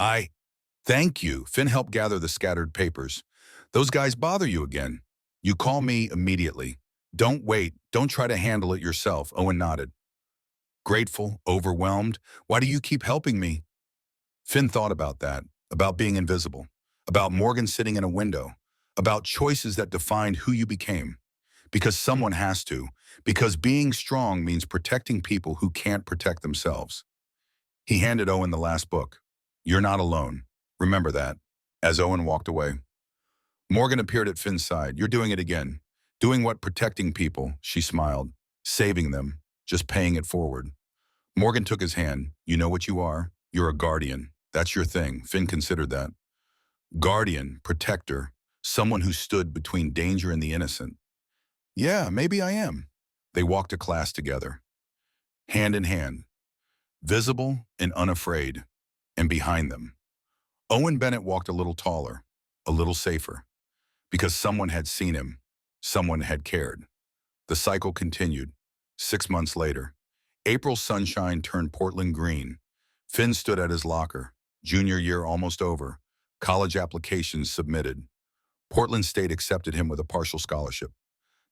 Thank you. Finn helped gather the scattered papers. Those guys bother you again. You call me immediately. Don't wait, don't try to handle it yourself, Owen nodded. Grateful, overwhelmed, why do you keep helping me? Finn thought about that, about being invisible, about Morgan sitting in a window, about choices that defined who you became. Because someone has to, because being strong means protecting people who can't protect themselves. He handed Owen the last book. You're not alone. Remember that. As Owen walked away, Morgan appeared at Finn's side. You're doing it again. Doing what protecting people, she smiled. Saving them, just paying it forward. Morgan took his hand. You know what you are? You're a guardian. That's your thing. Finn considered that. Guardian, protector, someone who stood between danger and the innocent. Yeah, maybe I am. They walked to class together, hand in hand, visible and unafraid, and behind them, Owen Bennett walked a little taller, a little safer, because someone had seen him, someone had cared. The cycle continued. 6 months later, April sunshine turned Portland green. Finn stood at his locker, junior year almost over, college applications submitted. Portland State accepted him with a partial scholarship.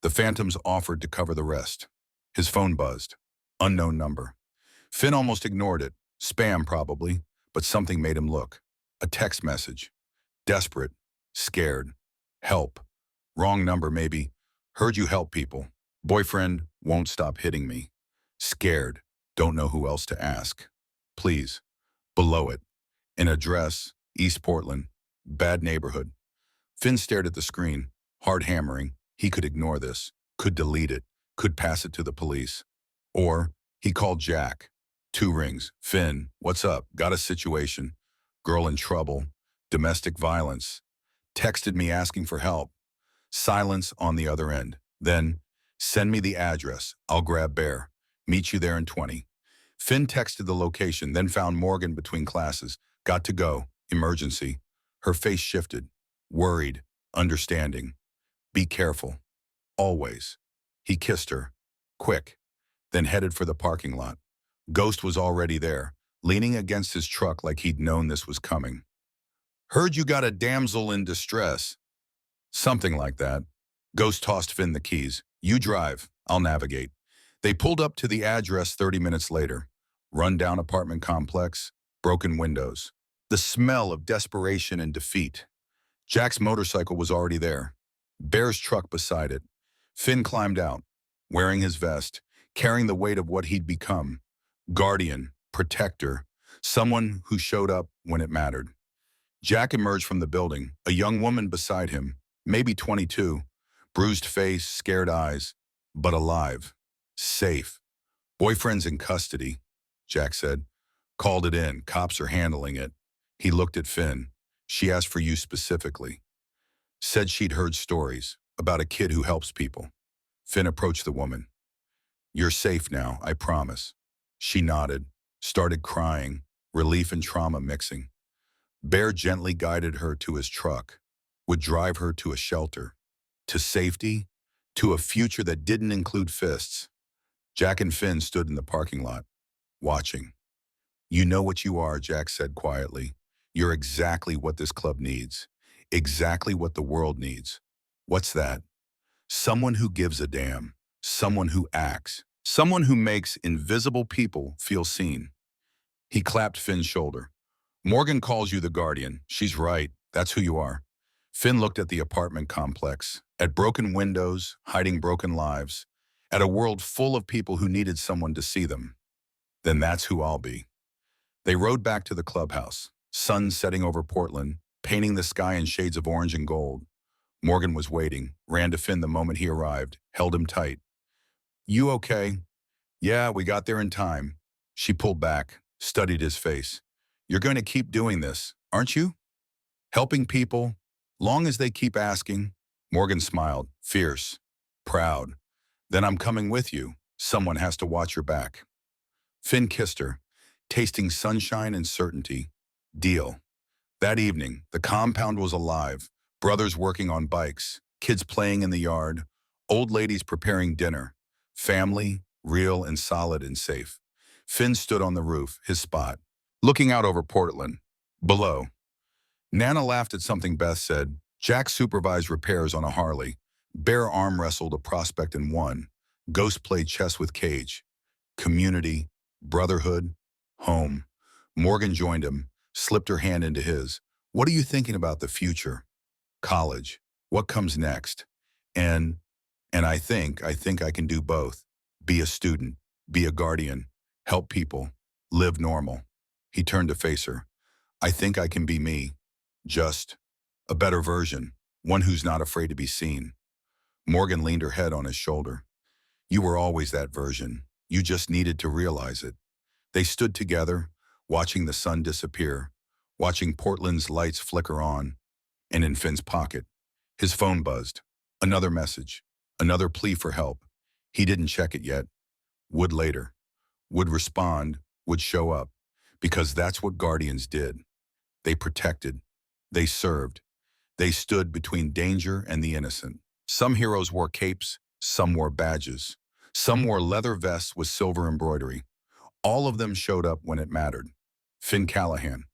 The Phantoms offered to cover the rest. His phone buzzed. Unknown number. Finn almost ignored it. Spam, probably. but something made him look. A text message. Desperate. Scared. Help. Wrong number, maybe. Heard you help people. Boyfriend won't stop hitting me. Scared. Don't know who else to ask. Please. Below it. An address. East Portland. Bad neighborhood. Finn stared at the screen, hard hammering. He could ignore this, could delete it, could pass it to the police. Or he called Jack. 2 rings. Finn, what's up? Got a situation. Girl in trouble. Domestic violence. Texted me asking for help. Silence on the other end. Then, send me the address. I'll grab Bear. Meet you there in 20. Finn texted the location, then found Morgan between classes. Got to go. Emergency. Her face shifted. Worried. Understanding. Be careful. Always. He kissed her. Quick. Then headed for the parking lot. Ghost was already there, leaning against his truck like he'd known this was coming. Heard you got a damsel in distress. Something like that. Ghost tossed Finn the keys. You drive. I'll navigate. They pulled up to the address 30 minutes later. Run-down apartment complex. Broken windows. The smell of desperation and defeat. Jack's motorcycle was already there. Bear's truck beside it. Finn climbed out, wearing his vest, carrying the weight of what he'd become. Guardian, protector, someone who showed up when it mattered. Jack emerged from the building, a young woman beside him, maybe 22, bruised face, scared eyes, but alive, safe. Boyfriend's in custody, Jack said. Called it in, cops are handling it. He looked at Finn. She asked for you specifically. Said she'd heard stories about a kid who helps people. Finn approached the woman. You're safe now, I promise. She nodded, started crying, relief and trauma mixing. Bear gently guided her to his truck, would drive her to a shelter, to safety, to a future that didn't include fists. Jack and Finn stood in the parking lot, watching. You know what you are, Jack said quietly. You're exactly what this club needs. Exactly what the world needs. What's that? Someone who gives a damn. Someone who acts. Someone who makes invisible people feel seen. He clapped Finn's shoulder. Morgan calls you the Guardian. She's right. That's who you are. Finn looked at the apartment complex, at broken windows, hiding broken lives, at a world full of people who needed someone to see them. Then that's who I'll be. They rode back to the clubhouse, sun setting over Portland, painting the sky in shades of orange and gold. Morgan was waiting, ran to Finn the moment he arrived, held him tight. You okay? Yeah, we got there in time. She pulled back, studied his face. You're going to keep doing this, aren't you? Helping people, long as they keep asking. Morgan smiled, fierce, proud. Then I'm coming with you. Someone has to watch your back. Finn kissed her, tasting sunshine and certainty. Deal. That evening, the compound was alive. Brothers working on bikes, kids playing in the yard, old ladies preparing dinner. Family, real and solid and safe. Finn stood on the roof, his spot, looking out over Portland. Below. Nana laughed at something Beth said. Jack supervised repairs on a Harley. Bear arm wrestled a prospect and won. Ghost played chess with Cage. Community, brotherhood, home. Morgan joined him, slipped her hand into his. What are you thinking about the future? College. What comes next? And I think I can do both. Be a student, be a guardian, help people, live normal. He turned to face her. I think I can be me. Just a better version, one who's not afraid to be seen. Morgan leaned her head on his shoulder. You were always that version. You just needed to realize it. They stood together, watching the sun disappear, watching Portland's lights flicker on, and in Finn's pocket, his phone buzzed. Another message, another plea for help. He didn't check it yet. Would later. Would respond, would show up, because that's what guardians did. They protected. They served. They stood between danger and the innocent. Some heroes wore capes, some wore badges. Some wore leather vests with silver embroidery. All of them showed up when it mattered. Finn Callahan,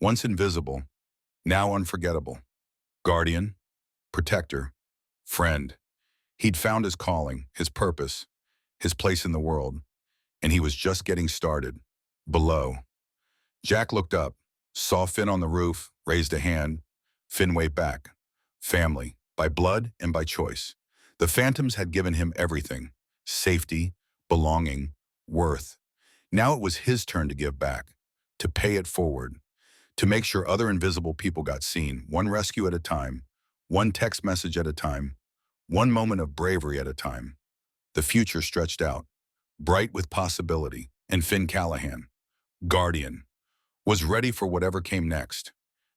once invisible, now unforgettable. Guardian, protector, friend. He'd found his calling, his purpose, his place in the world, and he was just getting started. Below. Jack looked up, saw Finn on the roof, raised a hand. Finn waved back. Family, by blood and by choice. The Phantoms had given him everything: safety, belonging, worth. Now it was his turn to give back, to pay it forward, to make sure other invisible people got seen, one rescue at a time, one text message at a time, one moment of bravery at a time. The future stretched out, bright with possibility, and Finn Callahan, guardian, was ready for whatever came next.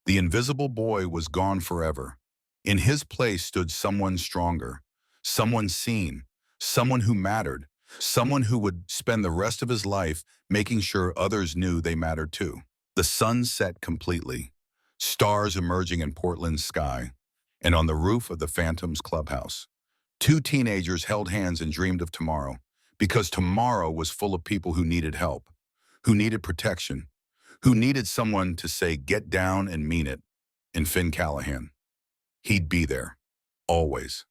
The invisible boy was gone forever. In his place stood someone stronger, someone seen, someone who mattered, someone who would spend the rest of his life making sure others knew they mattered too. The sun set completely, stars emerging in Portland's sky, and on the roof of the Phantoms clubhouse, two teenagers held hands and dreamed of tomorrow, because tomorrow was full of people who needed help, who needed protection, who needed someone to say, "Get down and mean it," in Finn Callahan. He'd be there, always.